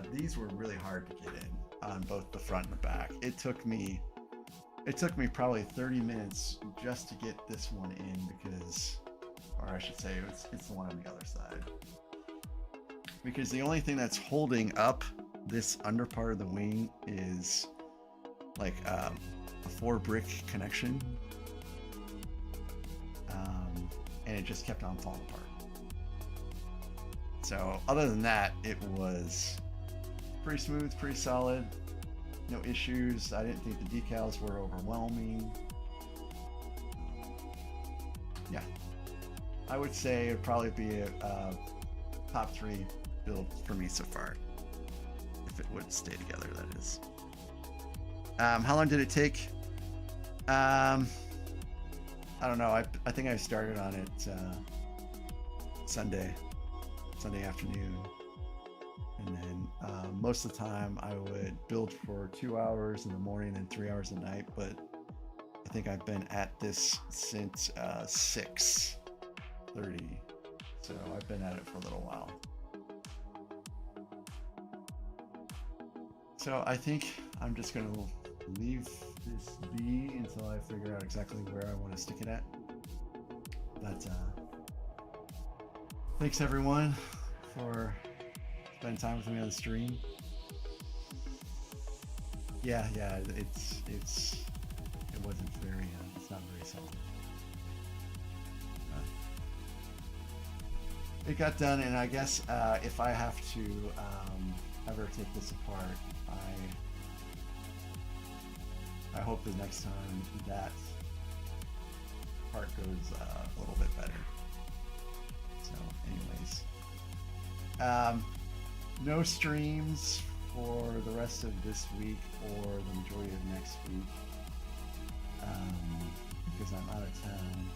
me. These were really hard to get in on both the front and the back. It took me probably 30 minutes just to get this one in because, or I should say, it's the one on the other side. Because the only thing that's holding up this under part of the wing is like a 4-brick connection. And it just kept on falling apart. So other than that, it was pretty smooth, pretty solid. No issues. I didn't think the decals were overwhelming. Yeah, I would say it'd probably be a top 3 build for me so far. If it would stay together, that is. How long did it take? I don't know. I think I started on it Sunday afternoon. And then most of the time I would build for 2 hours in the morning and 3 hours at night, but I think I've been at this since 6:30, so I've been at it for a little while. So I think I'm just going to leave this be until I figure out exactly where I want to stick it at. But thanks everyone for spending time with me on the stream. Yeah, it wasn't very it's not very solid. It got done, and I guess if I have to ever take this apart, I hope the next time that part goes a little bit better. So anyways, no streams for the rest of this week or the majority of next week because I'm out of town.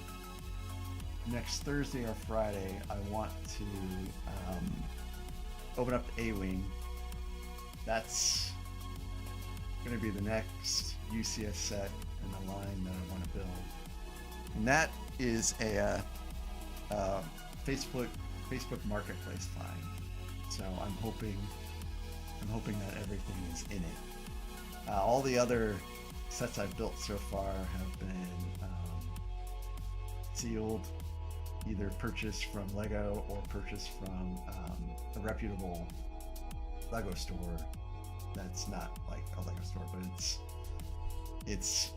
Next Thursday or Friday, I want to open up the A-Wing. That's going to be the next UCS set in the line that I want to build, and that is a Facebook Marketplace find. So I'm hoping that everything is in it. All the other sets I've built so far have been sealed, either purchased from Lego or purchased from a reputable Lego store. That's not like a Lego store, but it's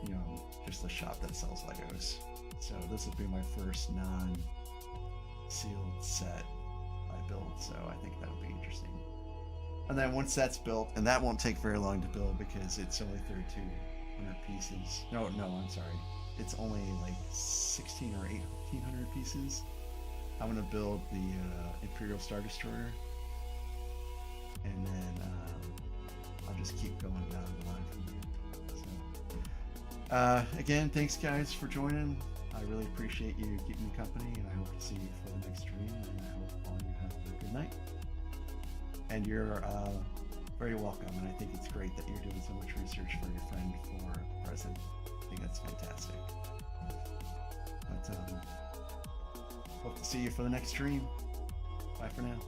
you know, just a shop that sells Legos. So this will be my first non-sealed set I build, so I think that'll be interesting. And then once that's built, and that won't take very long to build because it's only 3,200 pieces. No, I'm sorry. It's only like 16 or 1,800 pieces. I'm gonna build the Imperial Star Destroyer, and then I'll just keep going down the line from there. So, again, thanks guys for joining. I really appreciate you keeping me company, and I hope to see you for the next stream. And I hope all you have a good night. And you're very welcome. And I think it's great that you're doing so much research for your friend for present. I think that's fantastic. But hope to see you for the next stream. Bye for now.